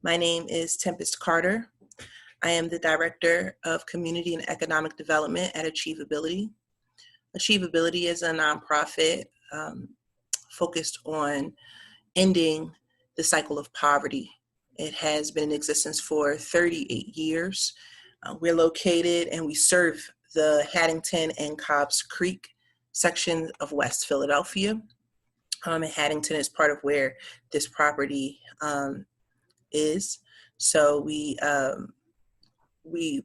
My name is Tempest Carter. I am the Director of Community and Economic Development at ACHIEVEability. ACHIEVEability is a nonprofit focused on ending the cycle of poverty. It has been in existence for 38 years. We're located and we serve the Haddington and Cobbs Creek section of West Philadelphia. And Haddington is part of where this property is. So we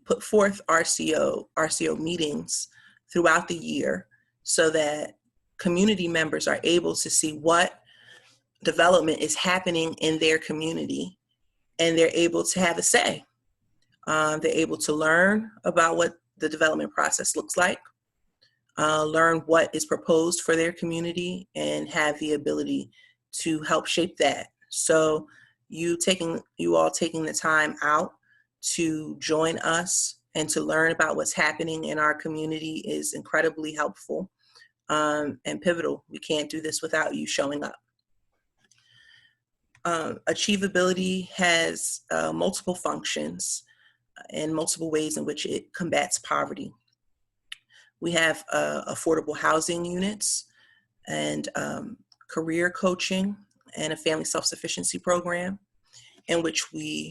put forth RCO meetings throughout the year so that community members are able to see what development is happening in their community, and they're able to have a say. They're able to learn about what the development process looks like, learn what is proposed for their community, and have the ability to help shape that. So you all taking the time out to join us and to learn about what's happening in our community is incredibly helpful and pivotal. We can't do this without you showing up. ACHIEVEability has multiple functions and multiple ways in which it combats poverty. We have affordable housing units and career coaching and a family self-sufficiency program in which we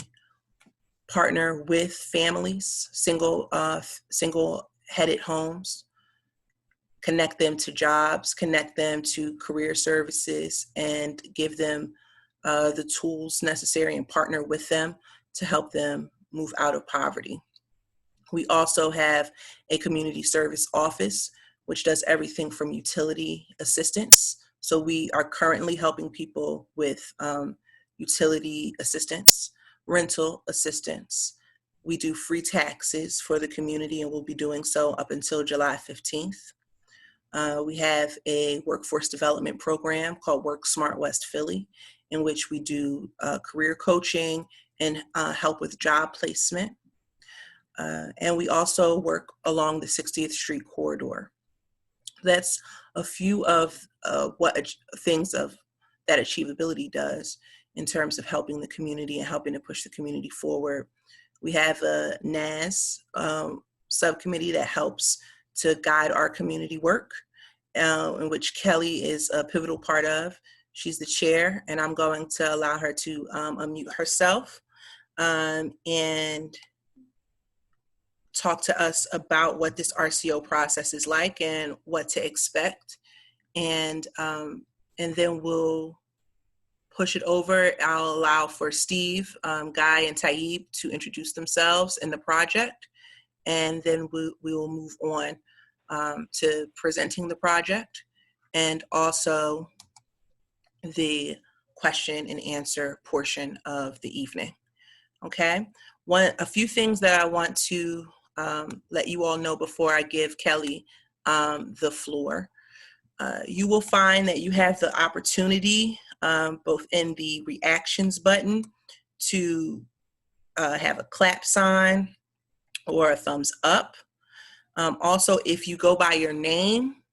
partner with families, single-headed homes, connect them to jobs, connect them to career services, and give them the tools necessary and partner with them to help them move out of poverty. We also have a community service office, which does everything from utility assistance. So we are currently helping people with utility assistance, rental assistance. We do free taxes for the community, and we'll be doing so up until July 15th. We have a workforce development program called Work Smart West Philly, in which we do career coaching and help with job placement. And we also work along the 60th Street corridor. That's a few of things that ACHIEVEability does in terms of helping the community and helping to push the community forward. We have a NAS subcommittee that helps to guide our community work, in which Kelly is a pivotal part of. She's the chair, and I'm going to allow her to unmute herself and talk to us about what this RCO process is like and what to expect. And then we'll push it over. I'll allow for Steve, Guy, and Taib to introduce themselves and the project. And then we will move on to presenting the project and also the question and answer portion of the evening. Okay, a few things that I want to let you all know before I give Kelly the floor. You will find that you have the opportunity both in the reactions button to have a clap sign or a thumbs up. Also, if you go by your name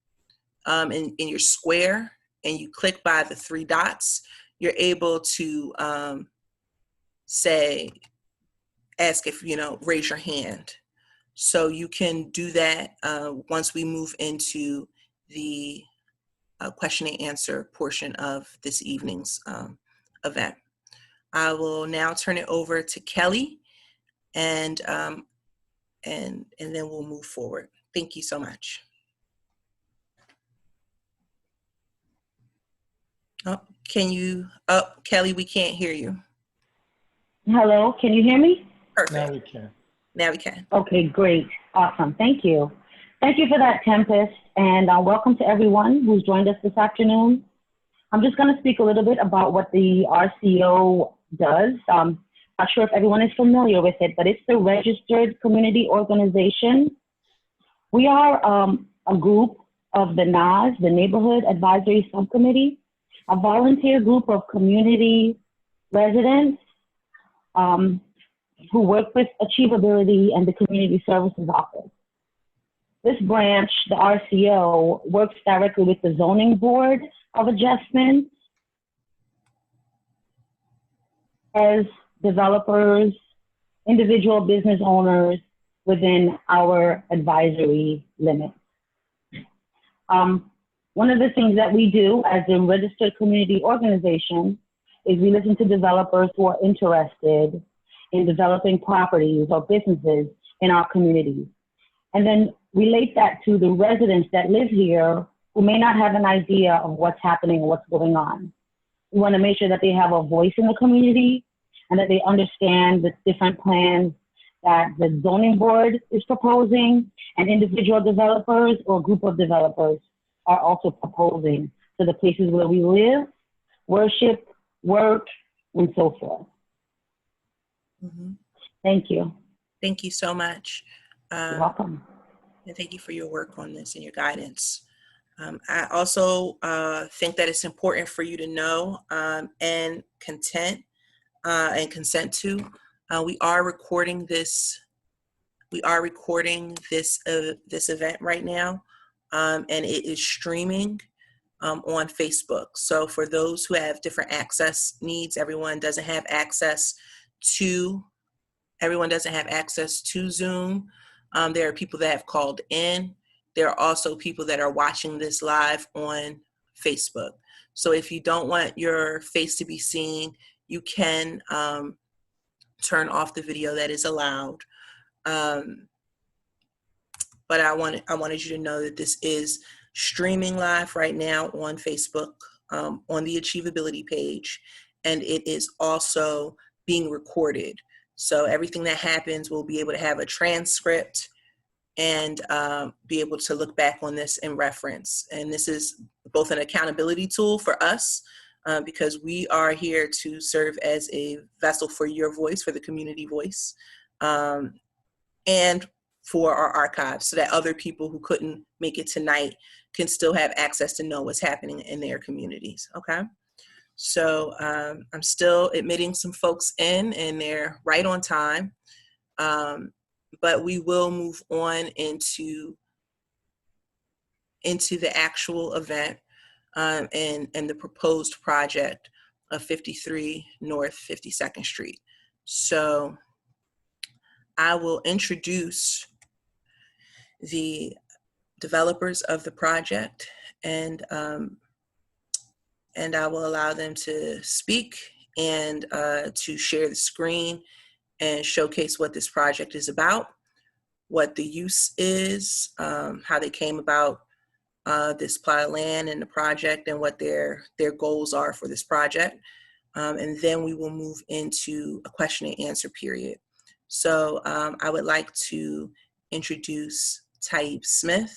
in your square and you click by the three dots, you're able to ask if, raise your hand. So you can do that once we move into the question and answer portion of this evening's event. I will now turn it over to Kelly, and then we'll move forward. Thank you so much. Kelly, we can't hear you. Hello, can you hear me? Perfect. Now we can. Now we can. Okay, great. Awesome. Thank you. Thank you for that, Tempest, and welcome to everyone who's joined us this afternoon. I'm just going to speak a little bit about what the RCO does. Not sure if everyone is familiar with it, but it's the Registered Community Organization. We are a group of the NAS, the Neighborhood Advisory Subcommittee, a volunteer group of community residents who work with ACHIEVEability and the Community Services Office. This branch, the RCO, works directly with the Zoning Board of Adjustment as developers, individual business owners within our advisory limits. One of the things that we do as a registered community organization is we listen to developers who are interested in developing properties or businesses in our communities, and then relate that to the residents that live here who may not have an idea of what's happening or what's going on. We want to make sure that they have a voice in the community and that they understand the different plans that the zoning board is proposing and individual developers or group of developers are also proposing to the places where we live, worship, work, and so forth. Mm-hmm. Thank you. Thank you so much. You're welcome. And thank you for your work on this and your guidance. I also think that it's important for you to know and consent to. We are recording this. We are recording this event right now, and it is streaming on Facebook. So for those who have different access needs, everyone doesn't have access to Zoom. There are people that have called in. There are also people that are watching this live on Facebook. So if you don't want your face to be seen, you can turn off the video that is allowed. But I wanted you to know that this is streaming live right now on Facebook, on the Achievability page, and it is also being recorded. So everything that happens, we'll be able to have a transcript and be able to look back on this in reference. And this is both an accountability tool for us, because we are here to serve as a vessel for your voice, for the community voice, and for our archives, so that other people who couldn't make it tonight can still have access to know what's happening in their communities, okay? So I'm still admitting some folks in, and they're right on time, but we will move on into the actual event and the proposed project of 53 North 52nd Street. So I will introduce the developers of the project, and I will allow them to speak and to share the screen and showcase what this project is about, what the use is, how they came about this plot of land and the project, and what their goals are for this project. And then we will move into a question and answer period. So I would like to introduce Taib Smith,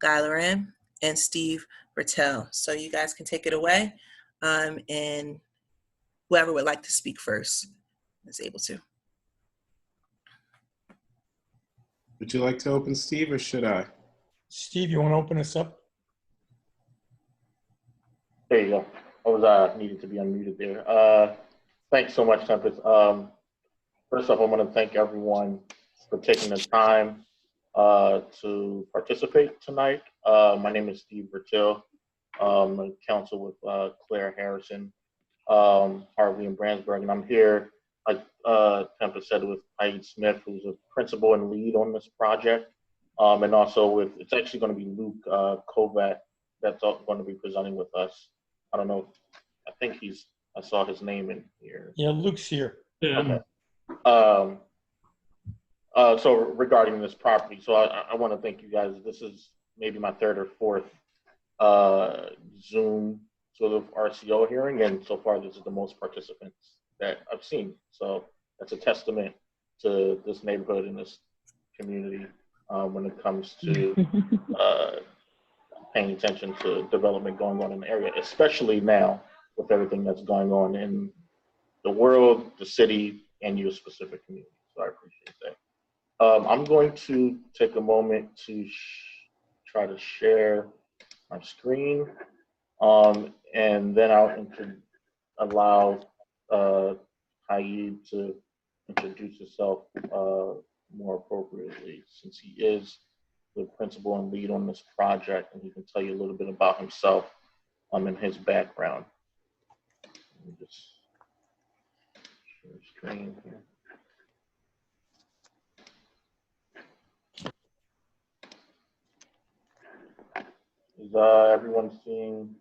Guy Loren, and Steve Bertel. So you guys can take it away, and whoever would like to speak first is able to. Would you like to open, Steve, or should I? Steve, you want to open us up? There you go. I was needed to be unmuted there. Thanks so much, Tempest. First off, I want to thank everyone for taking the time to participate tonight. My name is Steve Bertil. I'm a counsel with Claire Harrison, Harvey, and Brandsburg, and I'm here, like Tempest said, with Taib Smith, who's a principal and lead on this project, and also with, it's actually going to be Luke Kovac that's going to be presenting with us. I don't know, I think I saw his name in here. Yeah, Luke's here. Yeah. Okay. So regarding this property, so I want to thank you guys. This is maybe my third or fourth Zoom sort of RCO hearing, and so far this is the most participants that I've seen. So that's a testament to this neighborhood and this community when it comes to paying attention to development going on in the area, especially now with everything that's going on in the world, the city, and your specific community. So I appreciate that. I'm going to take a moment to try to share my screen, and then I'll allow Taib to introduce himself more appropriately, since he is the principal and lead on this project, and he can tell you a little bit about himself and his background. Let me just Share screen here. Is everyone seeing?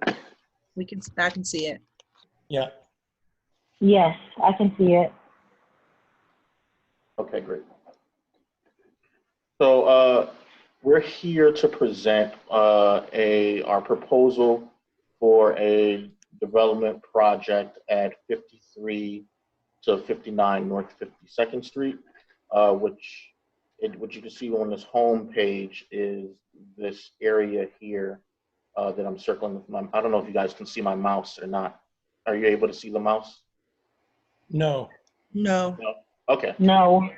I can see it. Yeah. Yes, I can see it. Okay, great. So we're here to present our proposal for a development project at 53 to 59 North 52nd Street, which what you can see on this home page is this area here that I'm circling with my, I don't know if you guys can see my mouse or not. Are you able to see the mouse? No. No. No. Okay. No.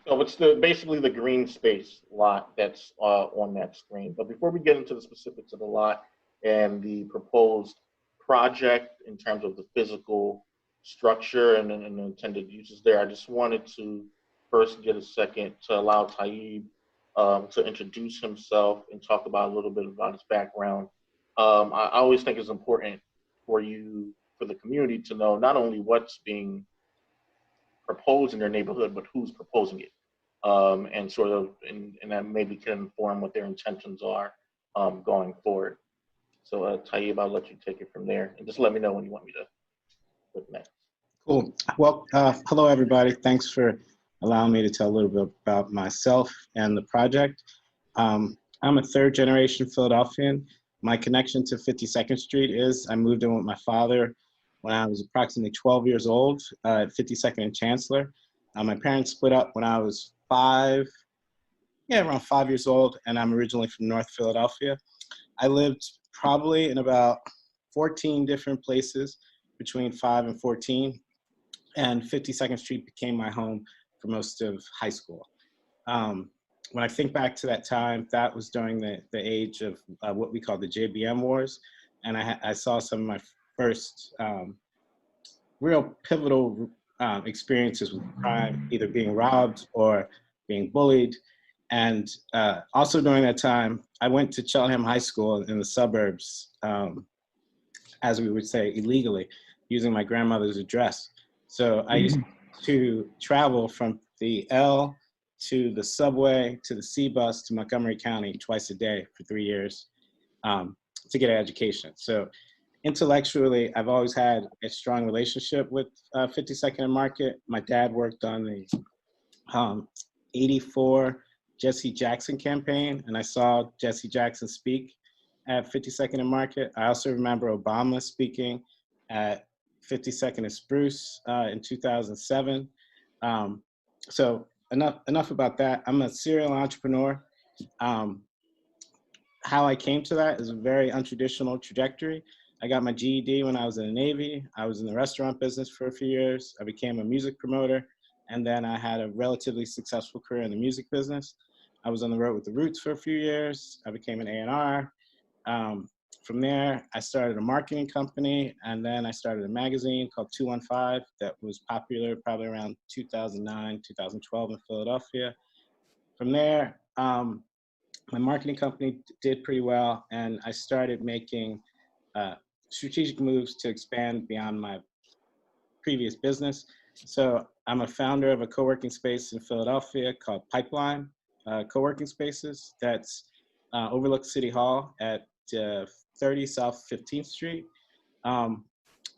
So it's basically the green space lot that's on that screen. But before we get into the specifics of the lot and the proposed project in terms of the physical structure and the intended uses there, I just wanted to first get a second to allow Taib to introduce himself and talk about a little bit about his background. I always think it's important for the community to know not only what's being proposed in their neighborhood, but who's proposing it. And sort of, and that maybe can inform what their intentions are going forward. So Taib, I'll let you take it from there, and just let me know when you want me to put next. Cool. Well, hello, everybody. Thanks for allowing me to tell a little bit about myself and the project. I'm a third-generation Philadelphian. My connection to 52nd Street is I moved in with my father when I was approximately 12 years old at 52nd and Chancellor. My parents split up when I was around 5 years old, and I'm originally from North Philadelphia. I lived probably in about 14 different places between 5 and 14, and 52nd Street became my home for most of high school. When I think back to that time, that was during the age of what we call the JBM wars, and I saw some of my first real pivotal experiences with crime, either being robbed or being bullied. And also during that time, I went to Cheltenham High School in the suburbs, as we would say, illegally, using my grandmother's address. So I used to travel from the L to the subway to the C bus to Montgomery County twice a day for 3 years to get an education. So intellectually, I've always had a strong relationship with 52nd and Market. My dad worked on the 84 Jesse Jackson campaign, and I saw Jesse Jackson speak at 52nd and Market. I also remember Obama speaking at 52nd and Spruce in 2007. So enough about that. I'm a serial entrepreneur. How I came to that is a very untraditional trajectory. I got my GED when I was in the Navy. I was in the restaurant business for a few years. I became a music promoter, and then I had a relatively successful career in the music business. I was on the road with the Roots for a few years. I became an A&R. From there, I started a marketing company, and then I started a magazine called 215 that was popular probably around 2009, 2012 in Philadelphia. From there, my marketing company did pretty well, and I started making strategic moves to expand beyond my previous business. So I'm a founder of a co-working space in Philadelphia called Pipeline Co-working Spaces that's overlooks City Hall at 30 South 15th Street.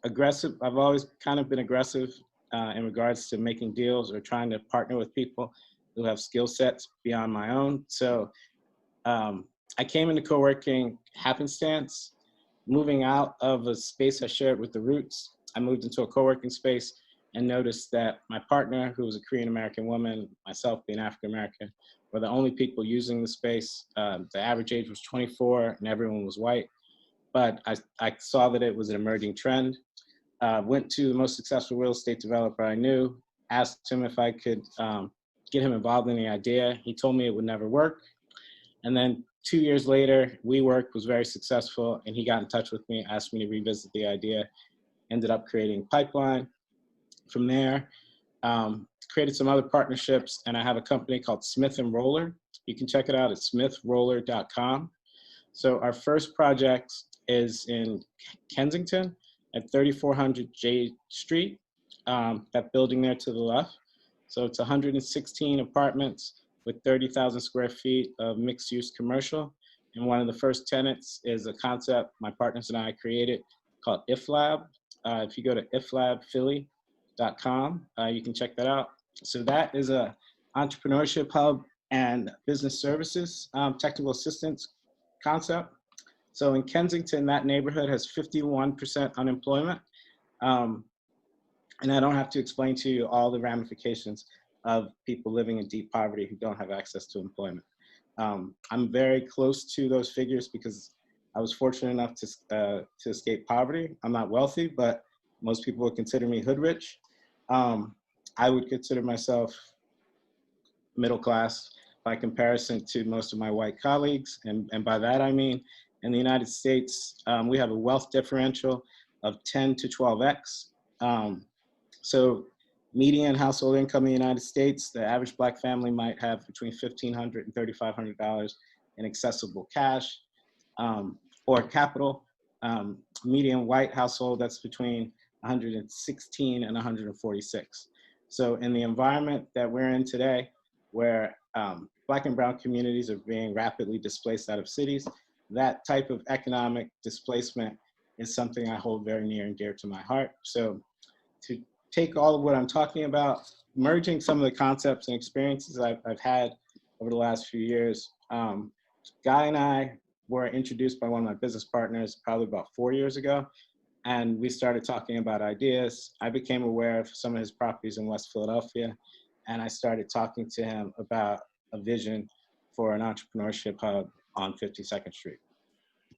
Aggressive, I've always kind of been aggressive in regards to making deals or trying to partner with people who have skill sets beyond my own. So I came into co-working happenstance. Moving out of a space I shared with the Roots, I moved into a co-working space and noticed that my partner, who was a Korean American woman, myself being African American, were the only people using the space. The average age was 24 and everyone was white. But I saw that it was an emerging trend. Went to the most successful real estate developer I knew, asked him if I could get him involved in the idea. He told me it would never work. And then 2 years later, WeWork was very successful, and he got in touch with me, asked me to revisit the idea, ended up creating Pipeline. From there, created some other partnerships, and I have a company called Smith & Roller. You can check it out at smithroller.com. So our first project is in Kensington at 3400 J Street. that building there to the left. So it's 116 apartments with 30,000 square feet of mixed use commercial. And one of the first tenants is a concept my partners and I created called IFLab. If you go to iflabphilly.com, you can check that out. So that is a entrepreneurship hub and business services technical assistance concept. So in Kensington, that neighborhood has 51% unemployment. And I don't have to explain to you all the ramifications of people living in deep poverty who don't have access to employment. I'm very close to those figures because I was fortunate enough to escape poverty. I'm not wealthy, but most people would consider me hood rich. I would consider myself middle class by comparison to most of my white colleagues. And by that, I mean, in the United States, we have a wealth differential of 10 to 12x. So median household income in the United States, the average Black family might have between $1,500 and $3,500 in accessible cash or capital. Median white household, that's between 116 and 146. So in the environment that we're in today, where Black and brown communities are being rapidly displaced out of cities, that type of economic displacement is something I hold very near and dear to my heart. So to take all of what I'm talking about, merging some of the concepts and experiences I've had over the last few years, Guy and I were introduced by one of my business partners probably about 4 years ago, and we started talking about ideas. I became aware of some of his properties in West Philadelphia, and I started talking to him about a vision for an entrepreneurship hub on 52nd Street.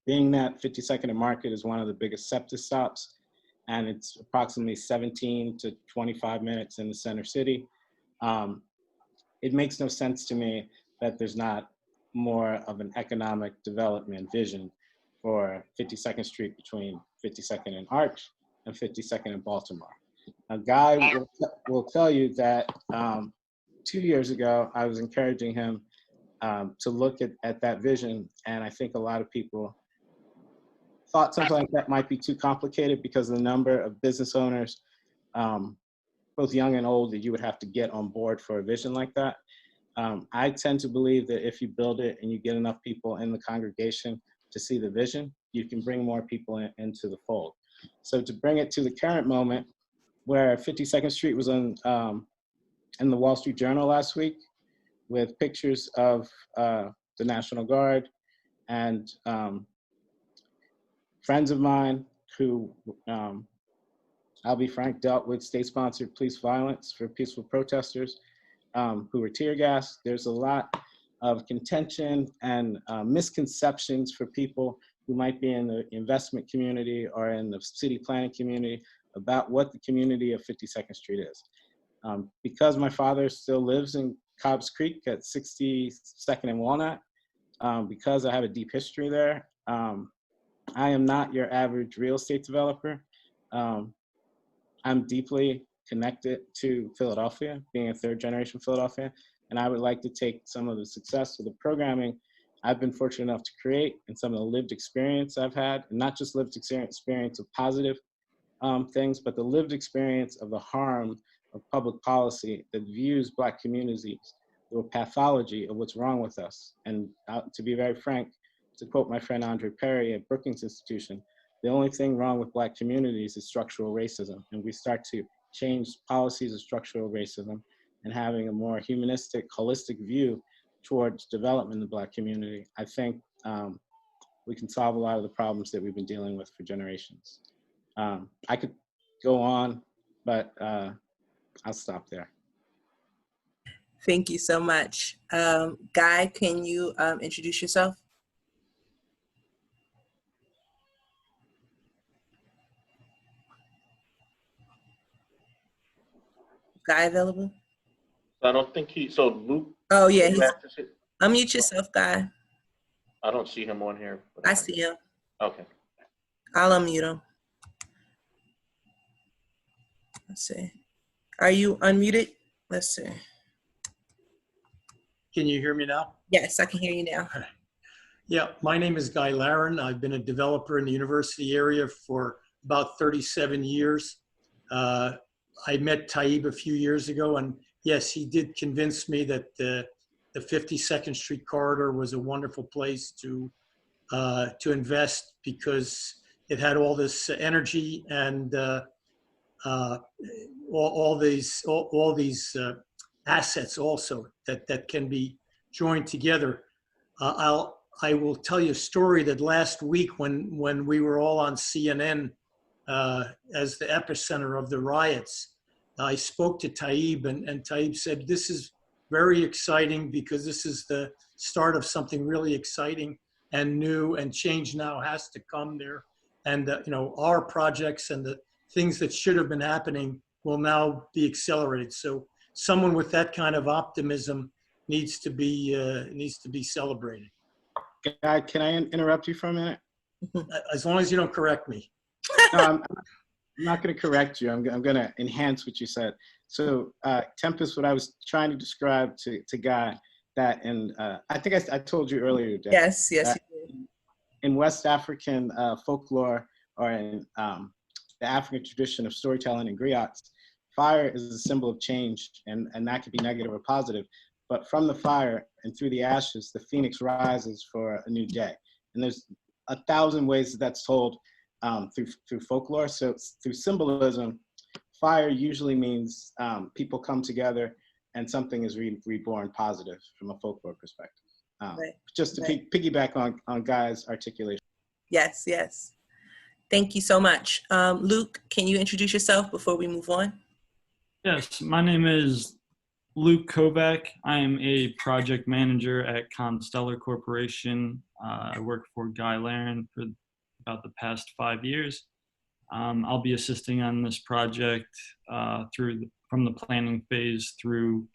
Being that 52nd and Market is one of the biggest SEPTA stops, and it's approximately 17 to 25 minutes in the center city, it makes no sense to me that there's not more of an economic development vision for 52nd Street between 52nd and Arch and 52nd and Baltimore. A guy will tell you that 2 years ago, I was encouraging him to look at that vision, and I think a lot of people thought something like that might be too complicated because of the number of business owners, both young and old, that you would have to get on board for a vision like that. I tend to believe that if you build it and you get enough people in the congregation to see the vision, you can bring more people into the fold. So to bring it to the current moment, where 52nd Street was in the Wall Street Journal last week with pictures of the National Guard and friends of mine who, I'll be frank, dealt with state-sponsored police violence for peaceful protesters who were tear gassed. There's a lot of contention and misconceptions for people who might be in the investment community or in the city planning community about what the community of 52nd Street is. Because my father still lives in Cobbs Creek at 62nd and Walnut, because I have a deep history there, I am not your average real estate developer. I'm deeply connected to Philadelphia, being a third generation Philadelphia, and I would like to take some of the success of the programming I've been fortunate enough to create and some of the lived experience I've had, and not just lived experience of positive things, but the lived experience of the harm of public policy that views Black communities through a pathology of what's wrong with us. And to be very frank, to quote my friend Andre Perry at Brookings Institution, the only thing wrong with Black communities is structural racism. And we start to change policies of structural racism and having a more humanistic, holistic view towards development in the Black community, I think we can solve a lot of the problems that we've been dealing with for generations. I could go on, but I'll stop there. Thank you so much. Guy, can you introduce yourself? Guy available? I don't think so Luke. Oh yeah, unmute yourself, Guy. I don't see him on here. I see him. Okay. I'll unmute him. Let's see. Are you unmuted? Let's see. Can you hear me now? Yes, I can hear you now. Yeah, my name is Guy Laren. I've been a developer in the university area for about 37 years. I met Taib a few years ago, and yes, he did convince me that the 52nd Street corridor was a wonderful place to invest because it had all this energy and all these assets also that can be joined together. I will tell you a story that last week when we were all on CNN as the epicenter of the riots, I spoke to Taib, and Taib said, this is very exciting because this is the start of something really exciting and new, and change now has to come there. And our projects and the things that should have been happening will now be accelerated. So someone with that kind of optimism needs to be celebrated. Guy, can I interrupt you for a minute? As long as you don't correct me. No, I'm not going to correct you. I'm going to enhance what you said. So Tempest, what I was trying to describe to Guy, that in, I think I told you earlier today. Yes, you did. In West African folklore, or in the African tradition of storytelling and griots, fire is a symbol of change, and that could be negative or positive. But from the fire and through the ashes, the phoenix rises for a new day. And there's 1,000 ways that's told through folklore. So through symbolism, fire usually means people come together and something is reborn positive from a folklore perspective. Right. Just to piggyback on Guy's articulation. Yes, yes. Thank you so much. Luke, can you introduce yourself before we move on? Yes, my name is Luke Kovac. I am a project manager at Constellar Corporation. I work for Guy Laren for about the past 5 years. I'll be assisting on this project from the planning phase through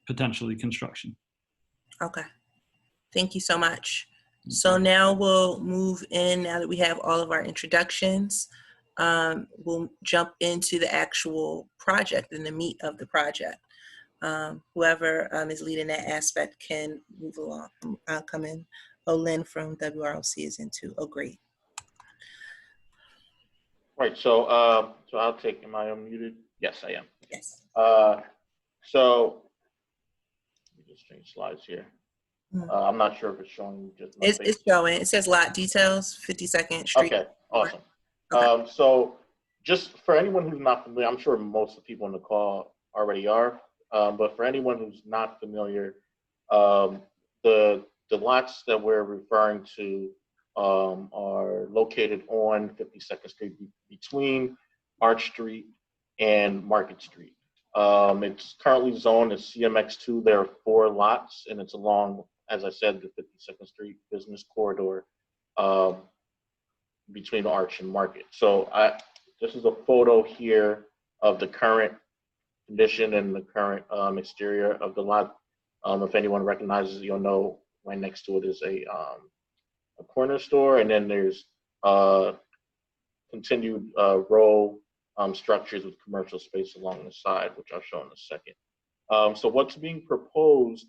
potentially construction. Okay. Thank you so much. So now we'll move in, now that we have all of our introductions, we'll jump into the actual project and the meat of the project. Whoever is leading that aspect can move along. I'll come in. Oh, Lynn from WROC is in too. Oh, great. Right, so I'll take, am I unmuted? Yes, I am. Yes. So, let me just change slides here. I'm not sure if it's showing just my face. It's showing. It says lot details, 52nd Street. Okay, awesome. Okay. So just for anyone who's not familiar, I'm sure most of the people on the call already are, but for anyone who's not familiar, the lots that we're referring to are located on 52nd Street between Arch Street and Market Street. It's currently zoned as CMX2. There are 4 lots, and it's along, as I said, the 52nd Street business corridor between Arch and Market. So this is a photo here of the current condition and the current exterior of the lot. If anyone recognizes it, you'll know right next to it is a corner store, and then there's continued row structures with commercial space along the side, which I'll show in a second. So what's being proposed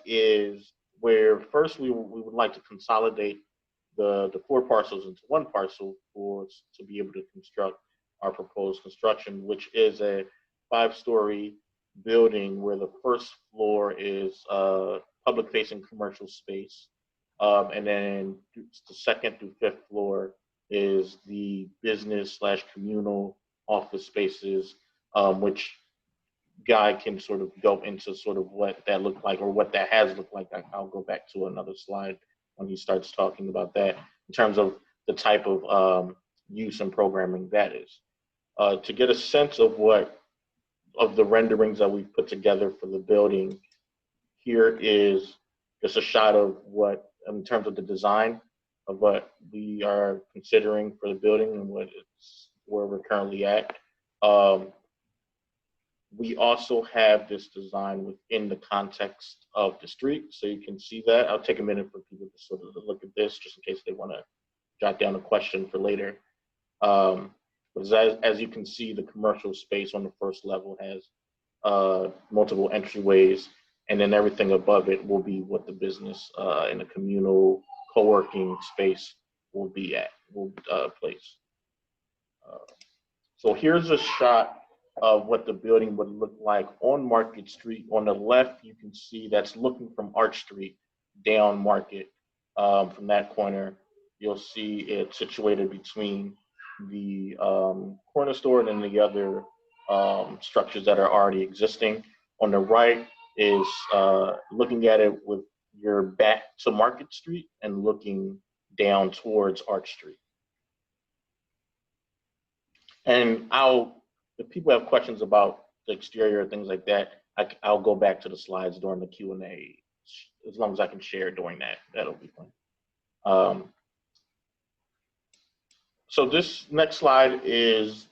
is where first we would like to consolidate the 4 parcels into 1 parcel to be able to construct our proposed construction, which is a 5-story building where the first floor is public-facing commercial space, and then the 2nd through 5th floor is the business/communal office spaces, which Guy can sort of go into sort of what that looked like or what that has looked like. I'll go back to another slide when he starts talking about that in terms of the type of use and programming that is. To get a sense of the renderings that we've put together for the building, here is just a shot of what, in terms of the design of what we are considering for the building and where we're currently at. We also have this design within the context of the street, so you can see that. I'll take a minute for people to sort of look at this just in case they want to jot down a question for later. But as you can see, the commercial space on the first level has multiple entryways, and then everything above it will be what the business in a communal co-working space will be at, will place. So here's a shot of what the building would look like on Market Street. On the left, you can see that's looking from Arch Street down Market. From that corner, you'll see it situated between the corner store and then the other structures that are already existing. On the right is looking at it with your back to Market Street and looking down towards Arch Street. And if people have questions about the exterior or things like that, I'll go back to the slides during the Q&A. As long as I can share during that, that'll be fun. So this next slide is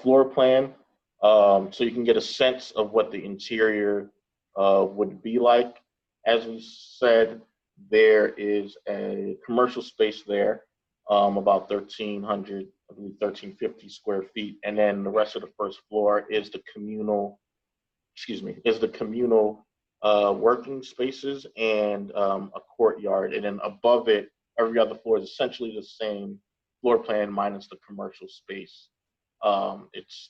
floor plan. So you can get a sense of what the interior would be like. As we said, there is a commercial space there, about 1,300, I believe 1,350 square feet. And then the rest of the first floor is the communal, working spaces and a courtyard. And then above it, every other floor is essentially the same floor plan minus the commercial space. It's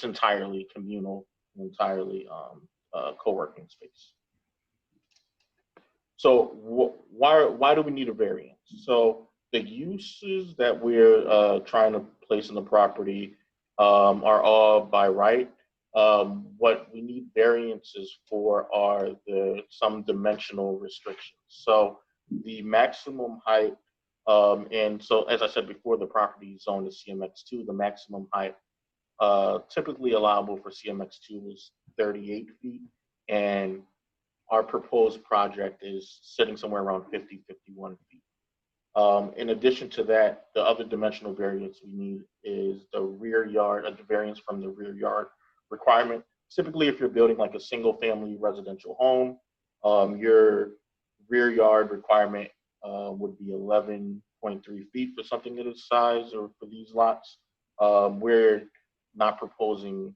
entirely communal, entirely co-working space. So why do we need a variance? So the uses that we're trying to place in the property are all by right. What we need variances for are some dimensional restrictions. So the maximum height, and so as I said before, the property is zoned to CMX2. The maximum height typically allowable for CMX2 is 38 feet, and our proposed project is sitting somewhere around 50, 51 feet. In addition to that, the other dimensional variance we need is the rear yard, the variance from the rear yard requirement. Typically, if you're building like a single family residential home, your rear yard requirement would be 11.3 feet for something of this size or for these lots. We're not proposing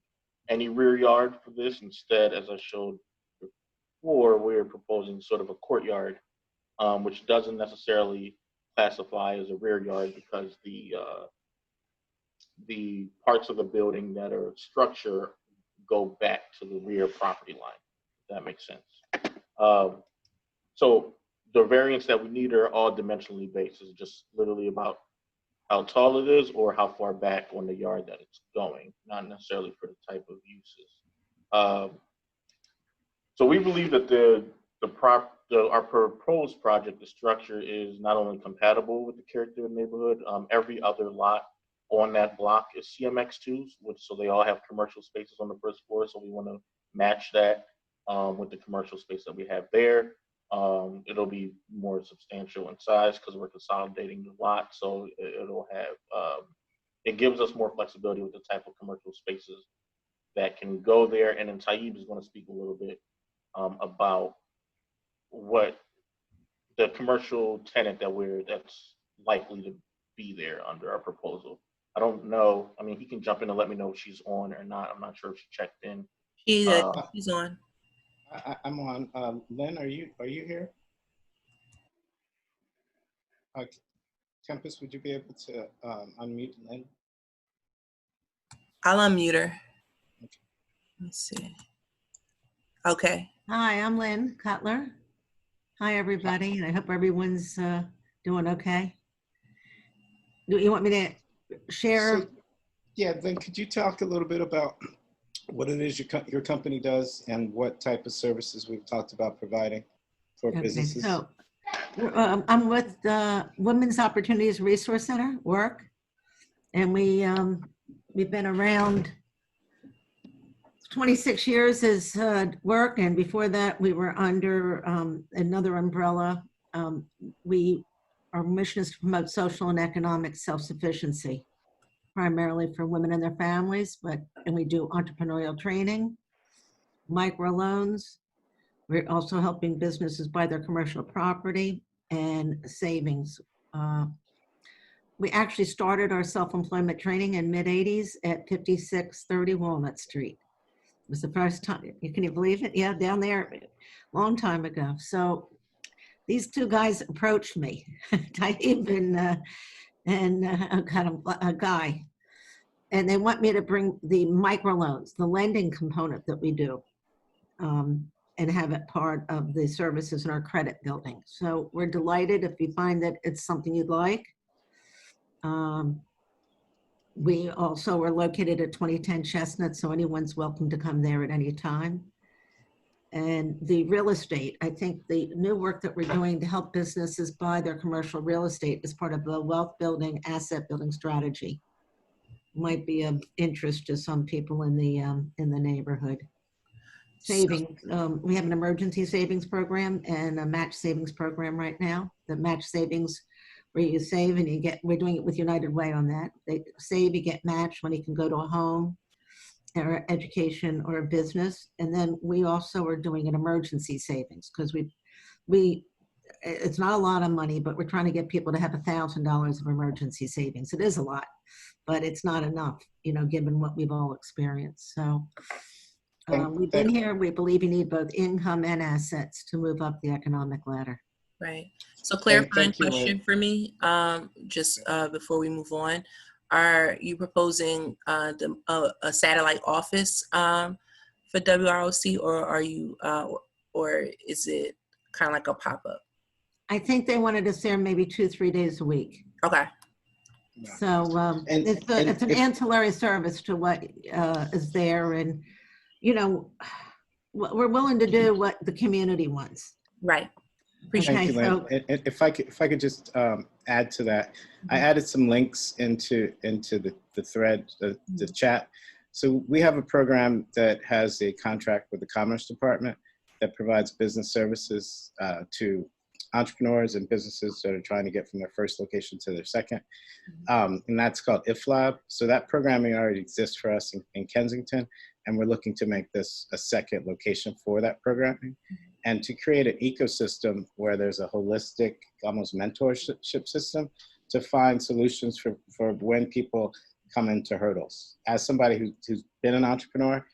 any rear yard for this. Instead, as I showed before, we're proposing sort of a courtyard, which doesn't necessarily classify as a rear yard because the parts of the building that are structure go back to the rear property line, if that makes sense. So the variants that we need are all dimensionally based. It's just literally about how tall it is or how far back on the yard that it's going, not necessarily for the type of uses. So we believe that our proposed project, the structure, is not only compatible with the character of the neighborhood, every other lot on that block is CMX2s, so they all have commercial spaces on the first floor. So we want to match that with the commercial space that we have there. It'll be more substantial in size because we're consolidating the lot. So it'll have, it gives us more flexibility with the type of commercial spaces that can go there. And then Taib is going to speak a little bit about what the commercial tenant that's likely to be there under our proposal. I don't know. I mean, he can jump in and let me know if she's on or not. I'm not sure if she checked in. She's on. I'm on. Lynn, are you here? Tempest, would you be able to unmute Lynn? I'll unmute her. Okay. Let's see. Okay. Hi, I'm Lynn Cutler. Hi, everybody. I hope everyone's doing okay. Do you want me to share? So, yeah, then could you talk a little bit about what it is your company does and what type of services we've talked about providing for businesses? So I'm with the Women's Opportunities Resource Center, WORK, and we've been around 26 years as WORK, and before that we were under another umbrella. Our mission is to promote social and economic self-sufficiency, primarily for women and their families, and we do entrepreneurial training, microloans. We're also helping businesses buy their commercial property and savings. We actually started our self-employment training in mid-'80s at 5630 Walnut Street. It was the first time, can you believe it? Yeah, down there, long time ago. So these two guys approached me, Taib and a guy. And they want me to bring the microloans, the lending component that we do, and have it part of the services in our credit building. So we're delighted if you find that it's something you'd like. We also are located at 2010 Chestnut, so anyone's welcome to come there at any time. And the real estate, I think the new work that we're doing to help businesses buy their commercial real estate is part of the wealth building, asset building strategy. Might be of interest to some people in the neighborhood. Savings, we have an emergency savings program and a match savings program right now. The match savings, where you save and you get, we're doing it with United Way on that. They save, you get matched when you can go to a home or education or a business. And then we also are doing an emergency savings because it's not a lot of money, but we're trying to get people to have $1,000 of emergency savings. It is a lot, but it's not enough, you know, given what we've all experienced. So we've been here. We believe you need both income and assets to move up the economic ladder. Right. So clarifying question for me, just before we move on, are you proposing a satellite office for WROC, or are you, or is it kind of like a pop-up? I think they wanted us there maybe 2-3 days a week. Okay. So it's an ancillary service to what is there, and you know, we're willing to do what the community wants. Right. Thank you, Lynn. If I could just add to that, I added some links into the thread, the chat. So we have a program that has a contract with the Commerce Department that provides business services to entrepreneurs and businesses that are trying to get from their first location to their second. And that's called IFLab. So that programming already exists for us in Kensington, and we're looking to make this a second location for that programming, and to create an ecosystem where there's a holistic, almost mentorship system to find solutions for when people come into hurdles. As somebody who's been an entrepreneur,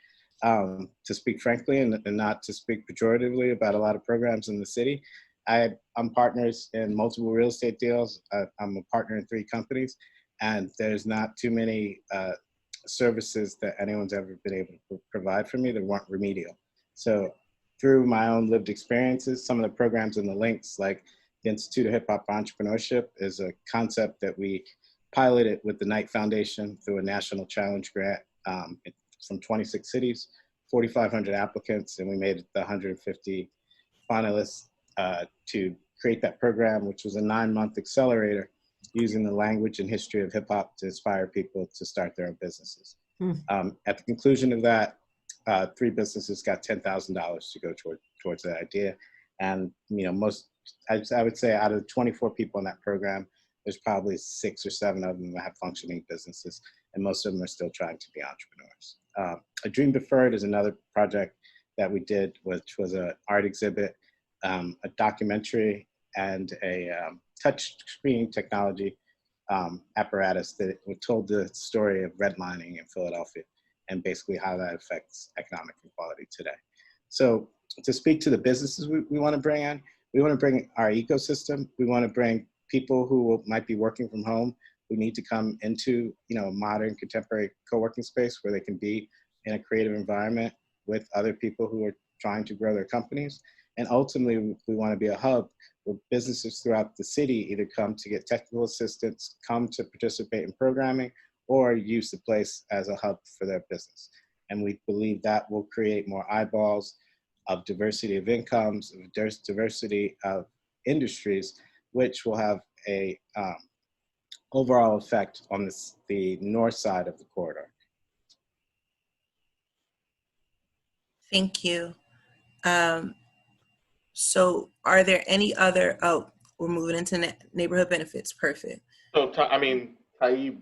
to speak frankly and not to speak pejoratively about a lot of programs in the city, I'm partners in multiple real estate deals. I'm a partner in 3 companies, and there's not too many services that anyone's ever been able to provide for me that weren't remedial. So through my own lived experiences, some of the programs in the links, like the Institute of Hip Hop Entrepreneurship, is a concept that we piloted with the Knight Foundation through a national challenge grant from 26 cities, 4,500 applicants, and we made it the 150 finalists to create that program, which was a 9-month accelerator using the language and history of hip hop to inspire people to start their own businesses. At the conclusion of that, 3 businesses got $10,000 to go towards that idea. And, you know, I would say out of the 24 people in that program, there's probably 6 or 7 of them that have functioning businesses, and most of them are still trying to be entrepreneurs. A Dream Deferred is another project that we did, which was an art exhibit, a documentary, and a touch screen technology apparatus that told the story of redlining in Philadelphia and basically how that affects economic inequality today. So to speak to the businesses we want to bring in, we want to bring our ecosystem. We want to bring people who might be working from home, who need to come into, you know, a modern contemporary co-working space where they can be in a creative environment with other people who are trying to grow their companies. And ultimately, we want to be a hub where businesses throughout the city either come to get technical assistance, come to participate in programming, or use the place as a hub for their business. And we believe that will create more eyeballs, of diversity of incomes, of diversity of industries, which will have a overall effect on the north side of the corridor. Thank you. So are there any other, we're moving into neighborhood benefits, perfect. So, I mean, Taib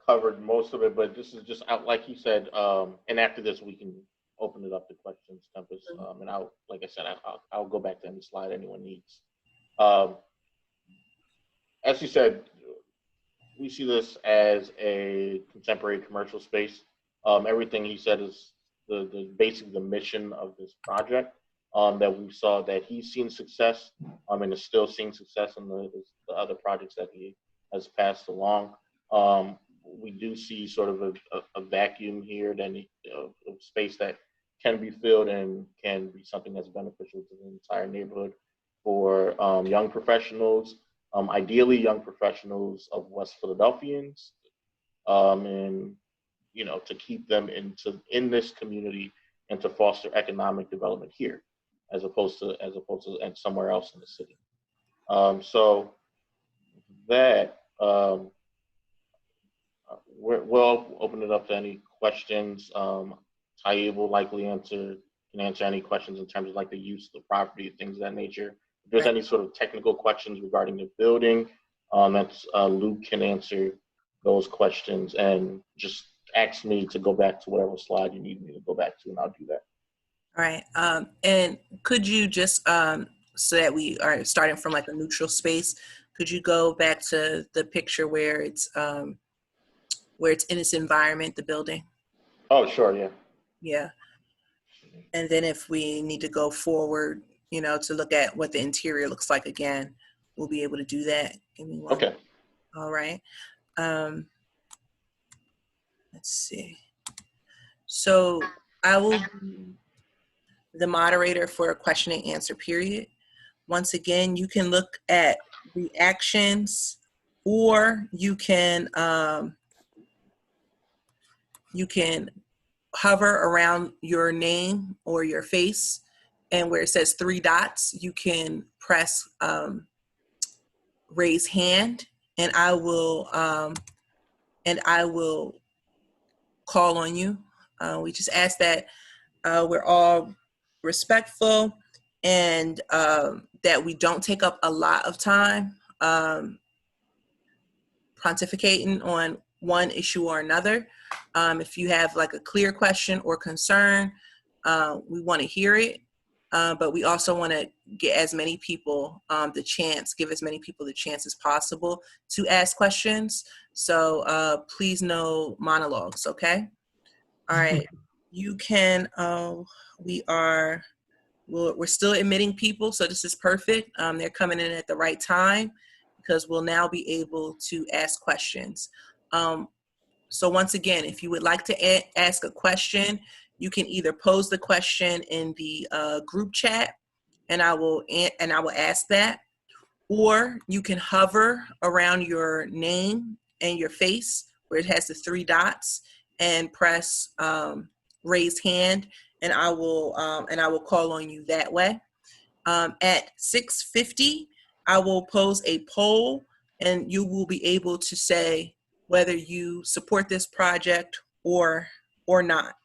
covered most of it, but this is just out, like he said, and after this, we can open it up to questions, Tempest. And I'll, like I said, I'll go back to any slide anyone needs. As you said, we see this as a contemporary commercial space. Everything he said is basically the mission of this project. That we saw that he's seen success and is still seeing success in the other projects that he has passed along. we do see sort of a vacuum here, then a space that can be filled and can be something that's beneficial to the entire neighborhood for young professionals, ideally young professionals of West Philadelphians, and to keep them in this community and to foster economic development here, as opposed to and somewhere else in the city. So that we'll open it up to any questions. Taib will likely can answer any questions in terms of like the use of the property, things of that nature. If there's any sort of technical questions regarding the building, Luke can answer those questions, and just ask me to go back to whatever slide you need me to go back to, and I'll do that. All right. And could you just, so that we are starting from like a neutral space, could you go back to the picture where it's in its environment, the building? Oh, sure, yeah. Yeah. And then if we need to go forward, to look at what the interior looks like again, we'll be able to do that. Give me one. Okay. All right. Let's see. So I will be the moderator for a question and answer period. Once again, you can look at reactions, or you can hover around your name or your face, and where it says 3 dots, you can press raise hand, and I will call on you. We just ask that we're all respectful, and that we don't take up a lot of time pontificating on one issue or another. If you have like a clear question or concern, we want to hear it, but we also want to get as many people give as many people the chance as possible to ask questions. So please no monologues, okay? All right, you can, we're still admitting people, so this is perfect. They're coming in at the right time, because we'll now be able to ask questions. So once again, if you would like to ask a question, you can either pose the question in the group chat, and I will ask that, or you can hover around your name and your face where it has the 3 dots and press raise hand, and I will call on you that way. At 6:50, I will pose a poll, and you will be able to say whether you support this project or not.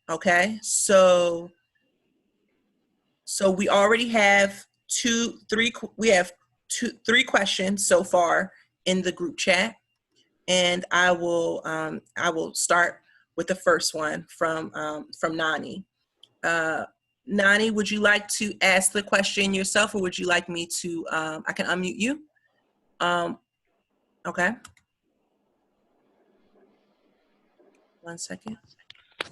Okay, so we already have 3 questions so far in the group chat, and I will start with the first one from Nani. Nani, would you like to ask the question yourself, or would you like me to, I can unmute you? Okay. 1 second.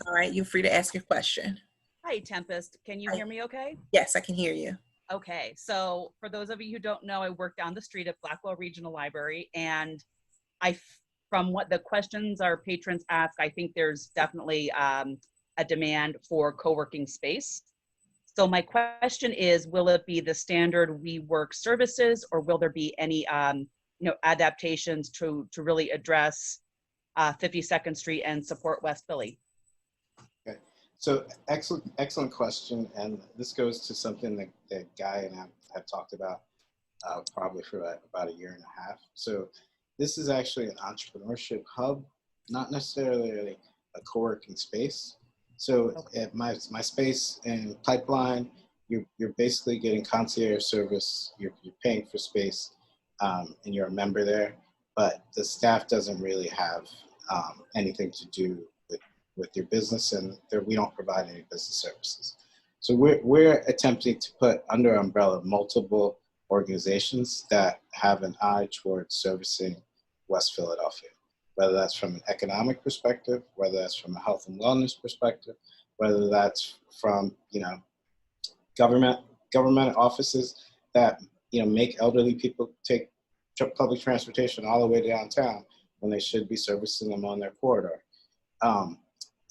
All right, you're free to ask your question. Hi, Tempest. Can you hear me okay? Yes, I can hear you. Okay, so for those of you who don't know, I work down the street at Blackwell Regional Library, and from what the questions our patrons ask, I think there's definitely a demand for co-working space. So my question is, will it be the standard WeWork services, or will there be any adaptations to really address 52nd Street and support West Philly? Okay, so excellent question, and this goes to something that Guy and I have talked about probably for about 1.5 years. So this is actually an entrepreneurship hub, not necessarily a co-working space. So at my space in Pipeline, you're basically getting concierge service. You're paying for space, and you're a member there, but the staff doesn't really have anything to do with your business, and we don't provide any business services. So we're attempting to put under our umbrella multiple organizations that have an eye towards servicing West Philadelphia, whether that's from an economic perspective, whether that's from a health and wellness perspective, whether that's from government offices that make elderly people take public transportation all the way downtown, when they should be servicing them on their corridor.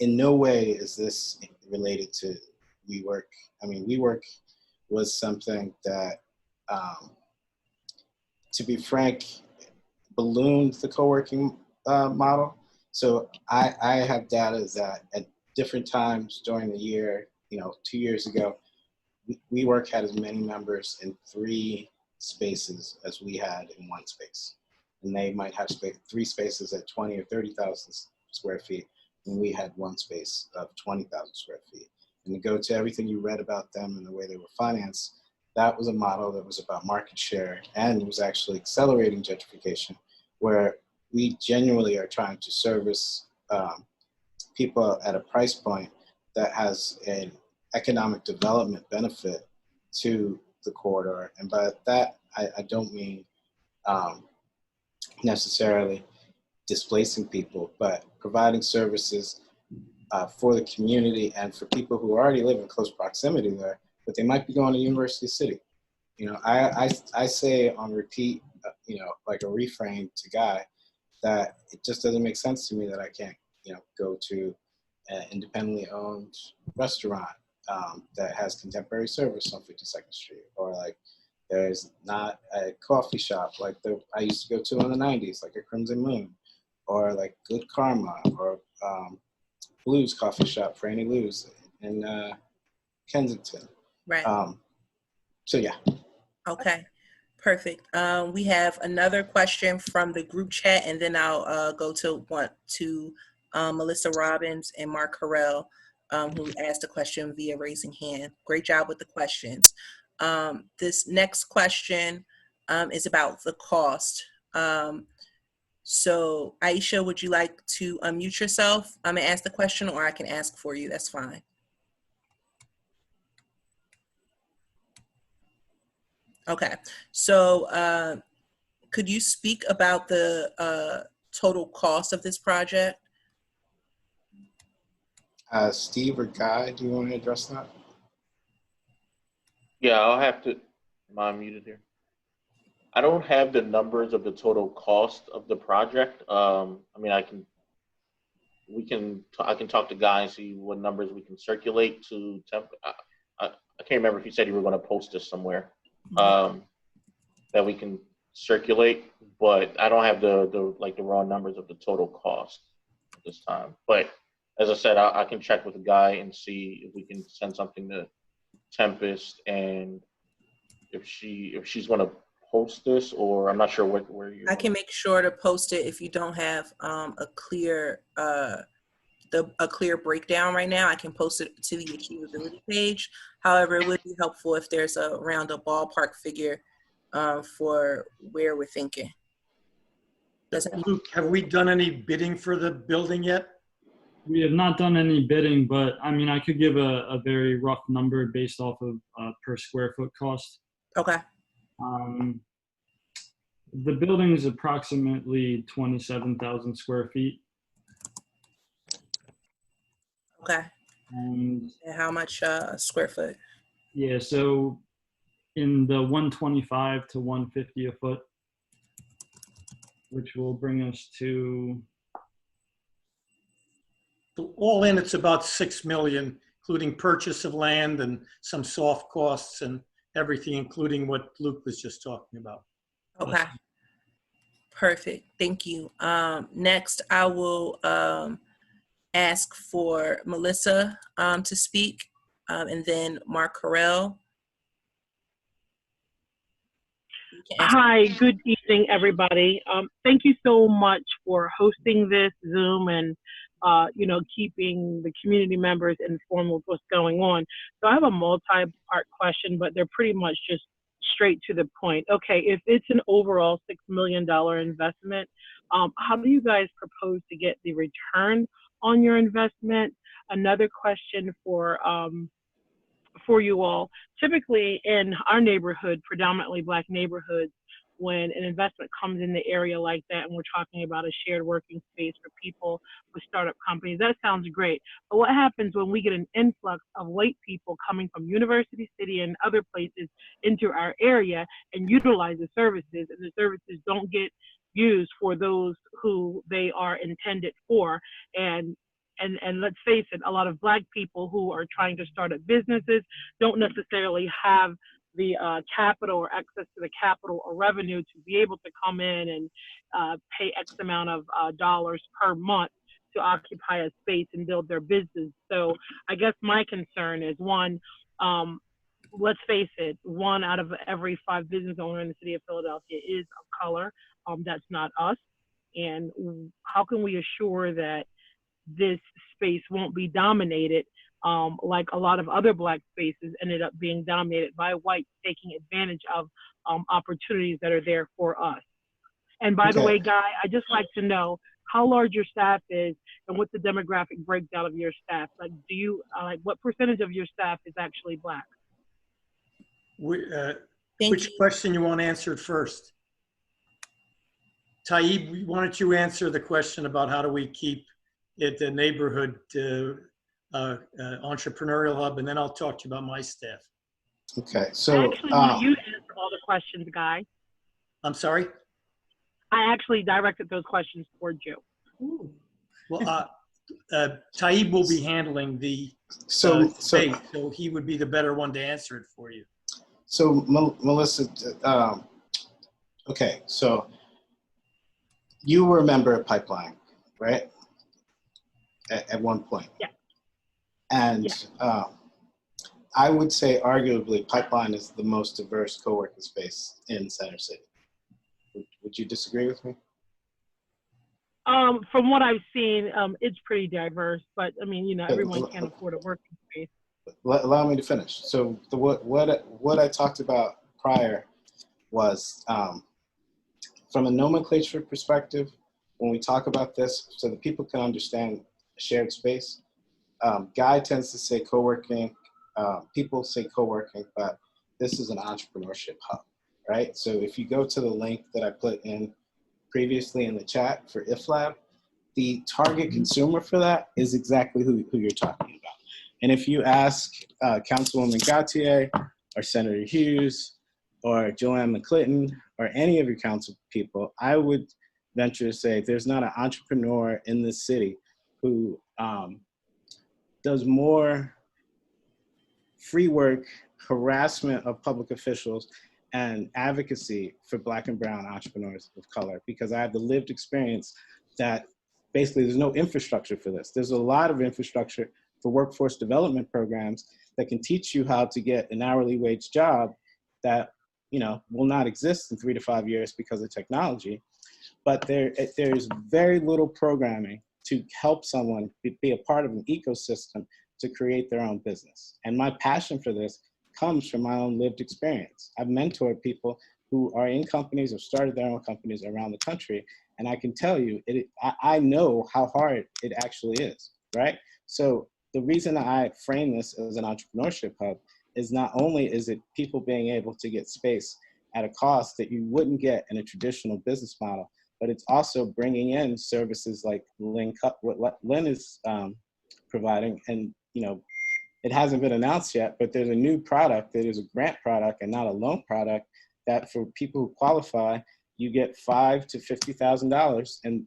In no way is this related to WeWork. I mean, WeWork was something that, to be frank, ballooned the co-working model. So I have data that at different times during the year, 2 years ago, WeWork had as many members in 3 spaces as we had in 1 space. And they might have 3 spaces at 20 or 30,000 square feet, and we had 1 space of 20,000 square feet. And to go to everything you read about them and the way they were financed, that was a model that was about market share and was actually accelerating gentrification, where we genuinely are trying to service people at a price point that has an economic development benefit to the corridor. And by that, I don't mean necessarily displacing people, but providing services for the community and for people who already live in close proximity there, but they might be going to University City. I say on repeat, like a refrain to Guy, that it just doesn't make sense to me that I can't, go to an independently owned restaurant that has contemporary service on 52nd Street, or like there's not a coffee shop like I used to go to in the 90s, like a Crimson Moon, or like Good Karma, or Lou's coffee shop, Franny Lou's in Kensington. Right. So yeah. Okay, perfect. We have another question from the group chat, and then I'll go to Melissa Robbins and Mark Harrell, who asked a question via raising hand. Great job with the questions. This next question is about the cost. So Aisha, would you like to unmute yourself and ask the question, or I can ask for you? That's fine. Okay, so could you speak about the total cost of this project? Steve or Guy, do you want to address that? Yeah, I'll have to. Am I muted here? I don't have the numbers of the total cost of the project. I mean, I can talk to Guy and see what numbers we can circulate to Temp. I can't remember if he said he were going to post this somewhere that we can circulate, but I don't have the raw numbers of the total cost at this time. But as I said, I can check with the Guy and see if we can send something to Tempest, and if she's going to post this, or I'm not sure where you. I can make sure to post it if you don't have a clear breakdown right now. I can post it to the Achievability page. However, it would be helpful if there's around a ballpark figure for where we're thinking. Luke, have we done any bidding for the building yet? We have not done any bidding, but I mean, I could give a very rough number based off of per square foot cost. Okay. The building is approximately 27,000 square feet. Okay. And how much square foot? Yeah, so in the 125 to 150 a foot, which will bring us to. All in, it's about 6 million, including purchase of land and some soft costs and everything, including what Luke was just talking about. Okay. Perfect. Thank you. Next, I will ask for Melissa to speak, and then Mark Harrell. Hi, good evening, everybody. Thank you so much for hosting this Zoom and keeping the community members informed with what's going on. So I have a multi-part question, but they're pretty much just straight to the point. Okay, if it's an overall $6 million investment, how do you guys propose to get the return on your investment? Another question for you all. Typically in our neighborhood, predominantly Black neighborhoods, when an investment comes in the area like that, and we're talking about a shared working space for people with startup companies, that sounds great. But what happens when we get an influx of white people coming from University City and other places into our area and utilize the services, and the services don't get used for those who they are intended for. And let's face it, a lot of Black people who are trying to start up businesses don't necessarily have the capital or access to the capital or revenue to be able to come in and pay X amount of dollars per month to occupy a space and build their business. So I guess my concern is, one, let's face it, 1 out of every 5 business owners in the city of Philadelphia is of color. That's not us. And how can we assure that this space won't be dominated like a lot of other Black spaces ended up being dominated by whites taking advantage of opportunities that are there for us? And by the way, Guy, I just like to know how large your staff is and what the demographic breakdown of your staff. Like, do you, what percentage of your staff is actually Black? Which question you want answered first? Taib, why don't you answer the question about how do we keep it the neighborhood entrepreneurial hub, and then I'll talk to you about my staff. Okay, so actually, you answer all the questions, Guy. I'm sorry? I actually directed those questions towards you. Ooh. Well, Taib will be handling the space, so he would be the better one to answer it for you. So Melissa, okay, so you were a member of Pipeline, right? At one point. Yeah. And yeah. I would say arguably Pipeline is the most diverse co-working space in Center City. Would you disagree with me? From what I've seen, it's pretty diverse, but I mean, you know, everyone can't afford a working space. Allow me to finish. So what I talked about prior was from a nomenclature perspective, when we talk about this, so that people can understand shared space, Guy tends to say co-working, people say co-working, but this is an entrepreneurship hub, right? So if you go to the link that I put in previously in the chat for IFLab, the target consumer for that is exactly who you're talking about. And if you ask Councilwoman Gautier or Senator Hughes or Joanne McClinton or any of your council people, I would venture to say there's not an entrepreneur in this city who does more free work, harassment of public officials, and advocacy for Black and brown entrepreneurs of color, because I have the lived experience that basically there's no infrastructure for this. There's a lot of infrastructure for workforce development programs that can teach you how to get an hourly wage job that, you know, will not exist in 3 to 5 years because of technology. But there's very little programming to help someone be a part of an ecosystem to create their own business. And my passion for this comes from my own lived experience. I've mentored people who are in companies or started their own companies around the country. And I can tell you, I know how hard it actually is, right? So the reason I frame this as an entrepreneurship hub is not only is it people being able to get space at a cost that you wouldn't get in a traditional business model, but it's also bringing in services like what Lynn is providing. And, you know, it hasn't been announced yet, but there's a new product that is a grant product and not a loan product that for people who qualify, you get $5,000 to $50,000, and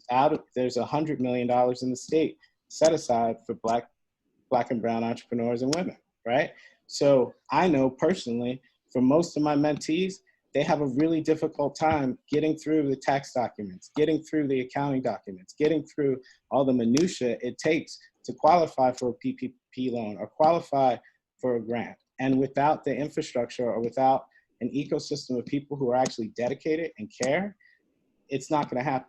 there's $100 million in the state set aside for Black and brown entrepreneurs and women, right? So I know personally, for most of my mentees, they have a really difficult time getting through the tax documents, getting through the accounting documents, getting through all the minutia it takes to qualify for a PPP loan or qualify for a grant. And without the infrastructure or without an ecosystem of people who are actually dedicated and care, it's not gonna happen.